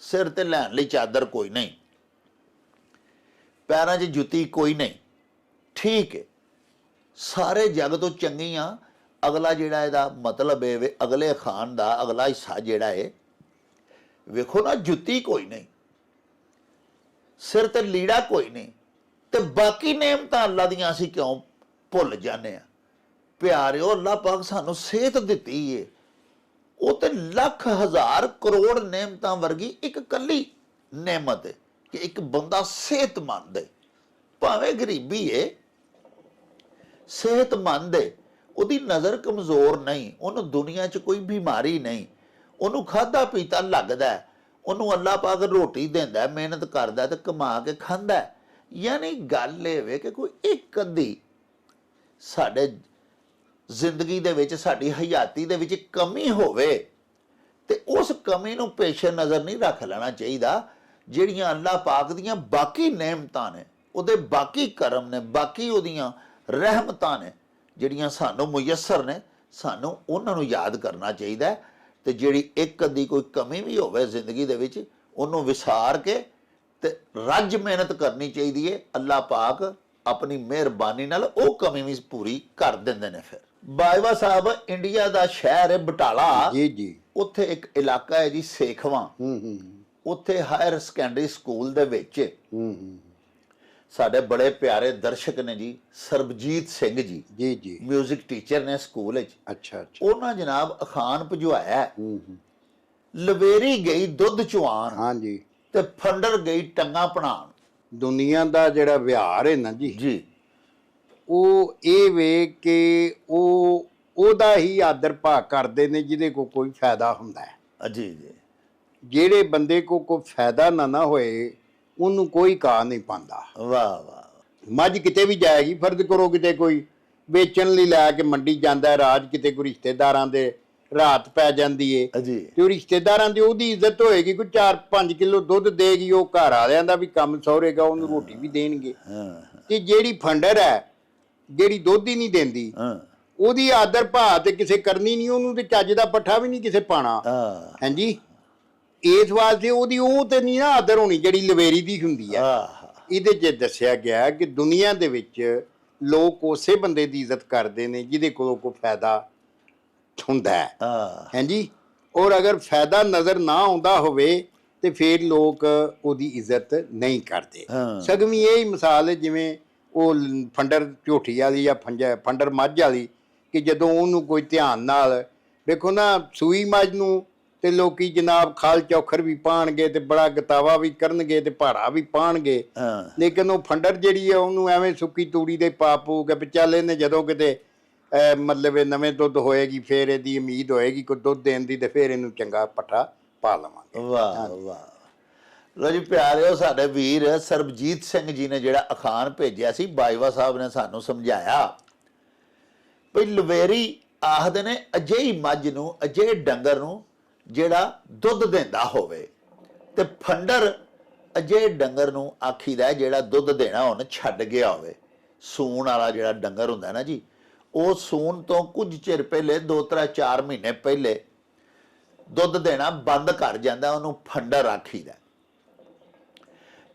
S1: ਸਿਰ ਤੇ ਲੈਣ ਲਈ ਚਾਦਰ ਕੋਈ ਨਹੀਂ, ਪੈਰਾਂ 'ਚ ਜੁੱਤੀ ਕੋਈ ਨਹੀਂ, ਠੀਕ ਹੈ, ਸਾਰੇ ਜੱਗ ਤੋਂ ਚੰਗੀਆਂ। ਅਗਲਾ ਜਿਹੜਾ ਇਹਦਾ ਮਤਲਬ ਹੈ ਵੇ, ਅਗਲੇ ਖਾਨ ਦਾ ਅਗਲਾ ਹਿੱਸਾ ਜਿਹੜਾ ਹੈ, ਵੇਖੋ ਨਾ, ਜੁੱਤੀ ਕੋਈ ਨਹੀਂ, ਸਿਰ ਤੇ ਲੀੜਾ ਕੋਈ ਨਹੀਂ, ਤੇ ਬਾਕੀ ਨੇਮਤਾਂ ਅੱਲਾ ਦੀਆਂ ਅਸੀਂ ਕਿਉਂ ਭੁੱਲ ਜਾਂਦੇ ਆ। ਪਿਆਰਿਓ, ਅੱਲਾ ਪਾਕ ਸਾਨੂੰ ਸਿਹਤ ਦਿੱਤੀ ਏ, ਉਹ ਤੇ ਲੱਖ ਹਜ਼ਾਰ ਕਰੋੜ ਨੇਮਤਾਂ ਵਰਗੀ ਇੱਕ ਕੱਲੀ ਨੇਮਤ ਹੈ ਕਿ ਇੱਕ ਬੰਦਾ ਸਿਹਤਮੰਦ ਹੈ, ਭਾਵੇਂ ਗਰੀਬੀ ਏ, ਸਿਹਤਮੰਦ ਹੈ, ਉਹਦੀ ਨਜ਼ਰ ਕਮਜ਼ੋਰ ਨਹੀਂ, ਉਹਨੂੰ ਦੁਨੀਆ 'ਚ ਕੋਈ ਬਿਮਾਰੀ ਨਹੀਂ, ਉਹਨੂੰ ਖਾਧਾ ਪੀਤਾ ਲੱਗਦਾ, ਉਹਨੂੰ ਅੱਲਾ ਪਾਕ ਰੋਟੀ ਦਿੰਦਾ, ਮਿਹਨਤ ਕਰਦਾ ਤੇ ਕਮਾ ਕੇ ਖਾਂਦਾ। ਯਾਨੀ ਗੱਲ ਇਹ ਵੇ ਕਿ ਕੋਈ ਇੱਕ ਅੱਧੀ ਸਾਡੇ ਜ਼ਿੰਦਗੀ ਦੇ ਵਿੱਚ, ਸਾਡੀ ਹਯਾਤੀ ਦੇ ਵਿੱਚ ਕਮੀ ਹੋਵੇ ਤੇ ਉਸ ਕਮੀ ਨੂੰ ਪੇਸ਼ੇ ਨਜ਼ਰ ਨਹੀਂ ਰੱਖ ਲੈਣਾ ਚਾਹੀਦਾ। ਜਿਹੜੀਆਂ ਅੱਲਾਹ ਪਾਕ ਦੀਆਂ ਬਾਕੀ ਨੇਮਤਾਂ ਨੇ, ਉਹਦੇ ਬਾਕੀ ਕਰਮ ਨੇ, ਬਾਕੀ ਉਹਦੀਆਂ ਰਹਿਮਤਾਂ ਨੇ ਜਿਹੜੀਆਂ ਸਾਨੂੰ ਮੁਯੱਸਰ ਨੇ, ਸਾਨੂੰ ਉਹਨਾਂ ਨੂੰ ਯਾਦ ਕਰਨਾ ਚਾਹੀਦਾ। ਤੇ ਜਿਹੜੀ ਇੱਕ ਅੱਧੀ ਕੋਈ ਕਮੀ ਵੀ ਹੋਵੇ ਜ਼ਿੰਦਗੀ ਦੇ ਵਿੱਚ, ਉਹਨੂੰ ਵਿਸਾਰ ਕੇ ਤੇ ਰੱਜ ਮਿਹਨਤ ਕਰਨੀ ਚਾਹੀਦੀ ਹੈ। ਅੱਲਾਹ ਪਾਕ ਆਪਣੀ ਮਿਹਰਬਾਨੀ ਨਾਲ ਉਹ ਕਮੀ ਵੀ ਪੂਰੀ ਕਰ ਦਿੰਦੇ ਨੇ। ਫਿਰ ਬਾਜਵਾ ਸਾਹਿਬ, ਇੰਡੀਆ ਦਾ ਸ਼ਹਿਰ ਹੈ ਬਟਾਲਾ,
S2: ਜੀ ਜੀ,
S1: ਉੱਥੇ ਇੱਕ ਇਲਾਕਾ ਹੈ ਜੀ ਸੇਖਵਾਂ। ਉੱਥੇ ਹਾਇਰ ਸੈਕੰਡਰੀ ਸਕੂਲ ਦੇ ਵਿੱਚ ਸਾਡੇ ਬੜੇ ਪਿਆਰੇ ਦਰਸ਼ਕ ਨੇ ਜੀ, ਸਰਬਜੀਤ ਸਿੰਘ ਜੀ,
S2: ਜੀ ਜੀ,
S1: ਮਿਊਜ਼ਿਕ ਟੀਚਰ ਨੇ ਸਕੂਲ ਵਿੱਚ।
S2: ਅੱਛਾ ਅੱਛਾ,
S1: ਉਹਨਾਂ ਜਨਾਬ ਅਖਾਨ ਭਜਵਾਇਆ, ਲਵੇਰੀ ਗਈ ਦੁੱਧ ਚੁਆਨ,
S2: ਹਾਂਜੀ,
S1: ਤੇ ਫੰਡਰ ਗਈ ਟੰਗਾ ਪਣਾਣ।
S2: ਦੁਨੀਆ ਦਾ ਜਿਹੜਾ ਵਿਹਾਰ ਹੈ ਨਾ
S1: ਜੀ,
S2: ਉਹ ਇਹ ਵੇ ਕਿ ਉਹਦਾ ਹੀ ਆਦਰ ਭਾਅ ਕਰਦੇ ਨੇ ਜਿਹਦੇ ਕੋ ਕੋਈ ਫਾਇਦਾ ਹੁੰਦਾ ਹੈ।
S1: ਜੀ ਜੀ,
S2: ਜਿਹੜੇ ਬੰਦੇ ਕੋ ਕੋਈ ਫਾਇਦਾ ਨਾ ਹੋਏ ਉਹਨੂੰ ਕੋਈ ਕਾ ਨਹੀਂ ਪਾਉਂਦਾ।
S1: ਵਾਹ ਵਾਹ,
S2: ਮੱਝ ਕਿਤੇ ਵੀ ਜਾਏਗੀ, ਫਰਜ਼ ਕਰੋ ਕਿਤੇ ਕੋਈ ਵੇਚਣ ਲਈ ਲੈ ਕੇ ਮੰਡੀ ਜਾਂਦਾ ਹੈ, ਰਾਜ ਕਿਤੇ ਕੋਈ ਰਿਸ਼ਤੇਦਾਰਾਂ ਦੇ ਰਾਤ ਪੈ ਜਾਂਦੀ ਏ
S1: ਜੀ,
S2: ਤੇ ਉਹ ਰਿਸ਼ਤੇਦਾਰਾਂ ਦੀ ਉਹਦੀ ਇੱਜ਼ਤ ਹੋਏਗੀ, ਕੋਈ 4-5 ਕਿਲੋ ਦੁੱਧ ਦੇਗੀ, ਉਹ ਘਰ ਵਾਲਿਆਂ ਦਾ ਵੀ ਕੰਮ ਸਹੁਰੇਗਾ, ਉਹਨੂੰ ਰੋਟੀ ਵੀ ਦੇਣਗੇ। ਤੇ ਜਿਹੜੀ ਫੰਡਰ ਹੈ, ਜਿਹੜੀ ਦੁੱਧ ਹੀ ਨਹੀਂ ਦਿੰਦੀ, ਉਹਦੀ ਆਦਰ ਭਾਅ ਤੇ ਕਿਸੇ ਕਰਨੀ ਨਹੀਂ, ਉਹਨੂੰ ਤੇ ਚੱਜ ਦਾ ਪੱਠਾ ਵੀ ਨਹੀਂ ਕਿਸੇ ਪਾਣਾ। ਹਾਂਜੀ, ਇਸ ਵਾਸਤੇ ਉਹਦੀ ਉਹ ਤੇ ਨਹੀਂ ਨਾ ਆਦਰ ਹੋਣੀ ਜਿਹੜੀ ਲਵੇਰੀ ਦੀ ਹੁੰਦੀ ਹੈ। ਇਹਦੇ 'ਚ ਦੱਸਿਆ ਗਿਆ ਕਿ ਦੁਨੀਆ ਦੇ ਵਿੱਚ ਲੋਕ ਉਸੇ ਬੰਦੇ ਦੀ ਇੱਜ਼ਤ ਕਰਦੇ ਨੇ ਜਿਹਦੇ ਕੋਲੋਂ ਕੋਈ ਫਾਇਦਾ ਹੁੰਦਾ ਹੈ। ਹਾਂਜੀ, ਔਰ ਅਗਰ ਫਾਇਦਾ ਨਜ਼ਰ ਨਾ ਆਉਂਦਾ ਹੋਵੇ ਤੇ ਫਿਰ ਲੋਕ ਉਹਦੀ ਇੱਜ਼ਤ ਨਹੀਂ ਕਰਦੇ। ਸਗਵੀਂ ਇਹ ਹੀ ਮਿਸਾਲ ਹੈ, ਜਿਵੇਂ ਉਹ ਫੰਡਰ ਝੋਟੀ ਵਾਲੀ ਜਾਂ ਫੰਡਰ ਮੱਝ ਵਾਲੀ, ਕਿ ਜਦੋਂ ਉਹਨੂੰ ਕੋਈ ਧਿਆਨ ਨਾਲ ਵੇਖੋ ਨਾ, ਸੂਈ ਮੱਝ ਨੂੰ ਤੇ ਲੋਕੀ ਜਨਾਬ ਖਾਲ ਚੌਖਰ ਵੀ ਪਾਣਗੇ ਤੇ ਬੜਾ ਗਤਾਵਾ ਵੀ ਕਰਨਗੇ ਤੇ ਭਾੜਾ ਵੀ ਪਾਣਗੇ, ਲੇਕਿਨ ਉਹ ਫੰਡਰ ਜਿਹੜੀ ਹੈ ਉਹਨੂੰ ਐਵੇਂ ਸੁੱਕੀ ਤੂੜੀ ਦੇ ਪਾ ਪੂ ਕੇ ਚੱਲ, ਇਹਨੇ ਜਦੋਂ ਕਿਤੇ ਮਤਲਬ ਇਹ ਨਵੇਂ ਦੁੱਧ ਹੋਏਗੀ ਫਿਰ ਇਹਦੀ ਉਮੀਦ ਹੋਏਗੀ ਕੋਈ ਦੁੱਧ ਦੇਣ ਦੀ, ਤੇ ਫਿਰ ਇਹਨੂੰ ਚੰਗਾ ਪੱਠਾ ਪਾ ਲਵਾਂਗੇ।
S1: ਵਾਹ ਵਾਹ, ਲੋ ਜੀ ਪਿਆਰਿਓ, ਸਾਡੇ ਵੀਰ ਸਰਬਜੀਤ ਸਿੰਘ ਜੀ ਨੇ ਜਿਹੜਾ ਅਖਾਨ ਭੇਜਿਆ ਸੀ, ਬਾਜਵਾ ਸਾਹਿਬ ਨੇ ਸਾਨੂੰ ਸਮਝਾਇਆ ਭਈ ਲਵੇਰੀ ਆਖਦੇ ਨੇ ਅਜਿਹੀ ਮੱਝ ਨੂੰ, ਅਜਿਹੇ ਡੰਗਰ ਨੂੰ ਜਿਹੜਾ ਦੁੱਧ ਦਿੰਦਾ ਹੋਵੇ, ਤੇ ਫੰਡਰ ਅਜਿਹੇ ਡੰਗਰ ਨੂੰ ਆਖੀਦਾ ਜਿਹੜਾ ਦੁੱਧ ਦੇਣਾ ਹੁਣ ਛੱਡ ਗਿਆ ਹੋਵੇ। ਸੂਣ ਵਾਲਾ ਜਿਹੜਾ ਡੰਗਰ ਹੁੰਦਾ ਨਾ ਜੀ, ਉਹ ਸੂਣ ਤੋਂ ਕੁਝ ਚਿਰ ਪਹਿਲੇ, 2-4 ਮਹੀਨੇ ਪਹਿਲੇ ਦੁੱਧ ਦੇਣਾ ਬੰਦ ਕਰ ਜਾਂਦਾ, ਉਹਨੂੰ ਫੰਡਰ ਆਖੀਦਾ।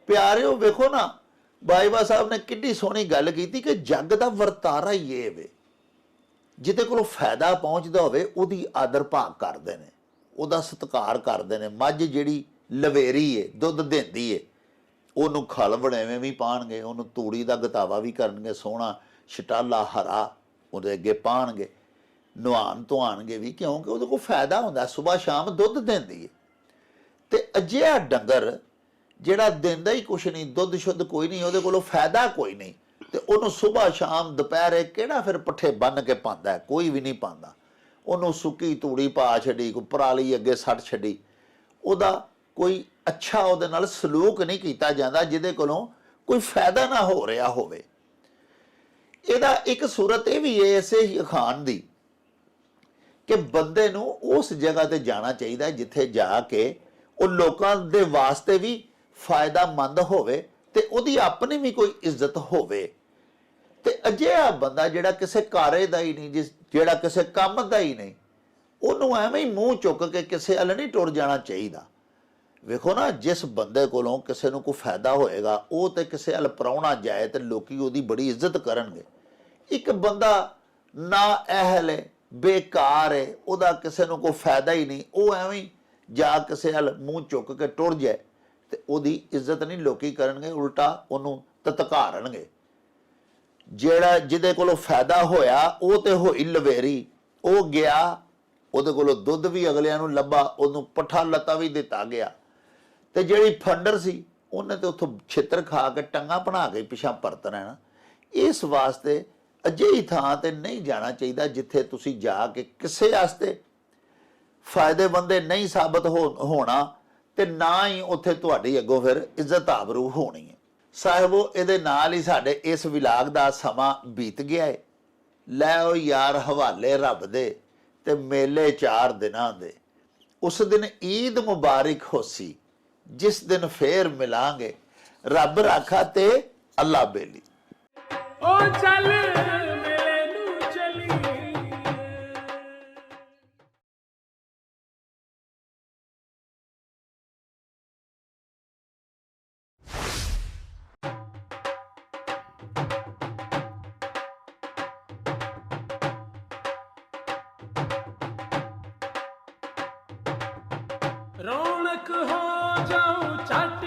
S1: ਪਿਆਰਿਓ ਵੇਖੋ ਨਾ, ਬਾਜਵਾ ਸਾਹਿਬ ਨੇ ਕਿੰਨੀ ਸੋਹਣੀ ਗੱਲ ਕੀਤੀ ਕਿ ਜੱਗ ਦਾ ਵਰਤਾਰਾ ਹੀ ਇਹ ਵੇ, ਜਿਹਦੇ ਕੋਲੋਂ ਫਾਇਦਾ ਪਹੁੰਚਦਾ ਹੋਵੇ ਉਹਦੀ ਆਦਰ ਭਾਅ ਕਰਦੇ ਨੇ, ਉਹਦਾ ਸਤਿਕਾਰ ਕਰਦੇ ਨੇ। ਮੱਝ ਜਿਹੜੀ ਲਵੇਰੀ ਏ, ਦੁੱਧ ਦਿੰਦੀ ਏ, ਉਹਨੂੰ ਖਲ ਵੜੇਵੇਂ ਵੀ ਪਾਣਗੇ, ਉਹਨੂੰ ਤੂੜੀ ਦਾ ਗਤਾਵਾ ਵੀ ਕਰਨਗੇ, ਸੋਹਣਾ ਛਟਾਲਾ ਹਰਾ ਉਹਦੇ ਅੱਗੇ ਪਾਣਗੇ, ਨੁਹਾਣ ਧੁਆਣਗੇ ਵੀ, ਕਿਉਂਕਿ ਉਹਦੇ ਕੋਲ ਫਾਇਦਾ ਹੁੰਦਾ, ਸੁਬਾਹ ਸ਼ਾਮ ਦੁੱਧ ਦਿੰਦੀ ਏ। ਤੇ ਅਜਿਹਾ ਡੰਗਰ ਜਿਹੜਾ ਦਿੰਦਾ ਹੀ ਕੁਛ ਨਹੀਂ, ਦੁੱਧ ਸ਼ੁੱਧ ਕੋਈ ਨਹੀਂ, ਉਹਦੇ ਕੋਲੋਂ ਫਾਇਦਾ ਕੋਈ ਨਹੀਂ, ਤੇ ਉਹਨੂੰ ਸੁਬਾਹ ਸ਼ਾਮ ਦੁਪਹਿਰੇ ਕਿਹੜਾ ਫਿਰ ਪੱਠੇ ਬੰਨ ਕੇ ਪਾਉਂਦਾ? ਕੋਈ ਵੀ ਨਹੀਂ ਪਾਉਂਦਾ। ਉਹਨੂੰ ਸੁੱਕੀ ਤੂੜੀ ਪਾ ਛੱਡੀ, ਕੋਈ ਪਰਾਲੀ ਅੱਗੇ ਸੱਟ ਛੱਡੀ, ਉਹਦਾ ਕੋਈ ਅੱਛਾ ਉਹਦੇ ਨਾਲ ਸਲੂਕ ਨਹੀਂ ਕੀਤਾ ਜਾਂਦਾ ਜਿਹਦੇ ਕੋਲੋਂ ਕੋਈ ਫਾਇਦਾ ਨਾ ਹੋ ਰਿਹਾ ਹੋਵੇ। ਇਹਦਾ ਇੱਕ ਸੂਰਤ ਇਹ ਵੀ ਹੈ ਇਸੇ ਹੀ ਅਖਾਨ ਦੀ ਕਿ ਬੰਦੇ ਨੂੰ ਉਸ ਜਗ੍ਹਾ ਤੇ ਜਾਣਾ ਚਾਹੀਦਾ ਜਿੱਥੇ ਜਾ ਕੇ ਉਹ ਲੋਕਾਂ ਦੇ ਵਾਸਤੇ ਵੀ ਫਾਇਦਾਮੰਦ ਹੋਵੇ ਤੇ ਉਹਦੀ ਆਪਣੀ ਵੀ ਕੋਈ ਇੱਜ਼ਤ ਹੋਵੇ। ਤੇ ਅਜਿਹਾ ਬੰਦਾ ਜਿਹੜਾ ਕਿਸੇ ਕਾਰੇ ਦਾ ਹੀ ਨਹੀਂ, ਜਿਹੜਾ ਕਿਸੇ ਕੰਮ ਦਾ ਹੀ ਨਹੀਂ, ਉਹਨੂੰ ਐਵੇਂ ਹੀ ਮੂੰਹ ਚੁੱਕ ਕੇ ਕਿਸੇ ਵੱਲ ਨਹੀਂ ਟੁਰ ਜਾਣਾ ਚਾਹੀਦਾ। ਵੇਖੋ ਨਾ, ਜਿਸ ਬੰਦੇ ਕੋਲੋਂ ਕਿਸੇ ਨੂੰ ਕੋਈ ਫਾਇਦਾ ਹੋਏਗਾ, ਉਹ ਤੇ ਕਿਸੇ ਵੱਲ ਪ੍ਰਾਹੁਣਾ ਜਾਏ ਤੇ ਲੋਕੀ ਉਹਦੀ ਬੜੀ ਇੱਜ਼ਤ ਕਰਨਗੇ। ਇੱਕ ਬੰਦਾ ਨਾ ਅਹਿਲ ਹੈ, ਬੇਕਾਰ ਹੈ, ਉਹਦਾ ਕਿਸੇ ਨੂੰ ਕੋਈ ਫਾਇਦਾ ਹੀ ਨਹੀਂ, ਉਹ ਐਵੇਂ ਹੀ ਜਾ ਕਿਸੇ ਵੱਲ ਮੂੰਹ ਚੁੱਕ ਕੇ ਟੁਰ ਜਾਏ ਤੇ ਉਹਦੀ ਇੱਜ਼ਤ ਨਹੀਂ ਲੋਕੀ ਕਰਨਗੇ, ਉਲਟਾ ਉਹਨੂੰ ਤਤਕਾਰਨਗੇ। ਜਿਹੜਾ ਜਿਹਦੇ ਕੋਲੋਂ ਫਾਇਦਾ ਹੋਇਆ ਉਹ ਤੇ ਹੋਈ ਲਵੇਰੀ, ਉਹ ਗਿਆ, ਉਹਦੇ ਕੋਲੋਂ ਦੁੱਧ ਵੀ ਅਗਲਿਆਂ ਨੂੰ ਲੱਭਾ, ਉਹਨੂੰ ਪੱਠਾ ਲੱਤਾ ਵੀ ਦਿੱਤਾ ਗਿਆ। ਤੇ ਜਿਹੜੀ ਫੰਡਰ ਸੀ ਉਹਨੇ ਤੇ ਉੱਥੋਂ ਛਿੱਤਰ ਖਾ ਕੇ ਟੰਗਾ ਬਣਾ ਕੇ ਪਿਛਾਂ ਪਰਤ ਰਹਿਣਾ। ਇਸ ਵਾਸਤੇ ਅਜਿਹੀ ਥਾਂ ਤੇ ਨਹੀਂ ਜਾਣਾ ਚਾਹੀਦਾ ਜਿੱਥੇ ਤੁਸੀਂ ਜਾ ਕੇ ਕਿਸੇ ਵਾਸਤੇ ਫਾਇਦੇਮੰਦ ਨਹੀਂ ਸਾਬਤ ਹੋਣਾ ਤੇ ਨਾ ਹੀ ਉੱਥੇ ਤੁਹਾਡੀ ਅੱਗੋਂ ਫਿਰ ਇੱਜ਼ਤ ਆਬਰੂ ਹੋਣੀ ਹੈ। ਸਾਹਿਬੋ, ਇਹਦੇ ਨਾਲ ਹੀ ਸਾਡੇ ਇਸ ਵਿਲਾਗ ਦਾ ਸਮਾਂ ਬੀਤ ਗਿਆ ਹੈ। ਲੈ ਉਹ ਯਾਰ ਹਵਾਲੇ ਰੱਬ ਦੇ ਤੇ ਮੇਲੇ 4 ਦਿਨਾਂ ਦੇ। ਉਸ ਦਿਨ ਈਦ ਮੁਬਾਰਕ ਹੋਸੀ, ਜਿਸ ਦਿਨ ਫੇਰ ਮਿਲਾਂਗੇ, ਰੱਬ ਰਾਖਾ ਤੇ ਅੱਲਾ ਬੇਲੀ।
S4: ओ चल मेले नू चलिए। रौनक हो जाऊं चट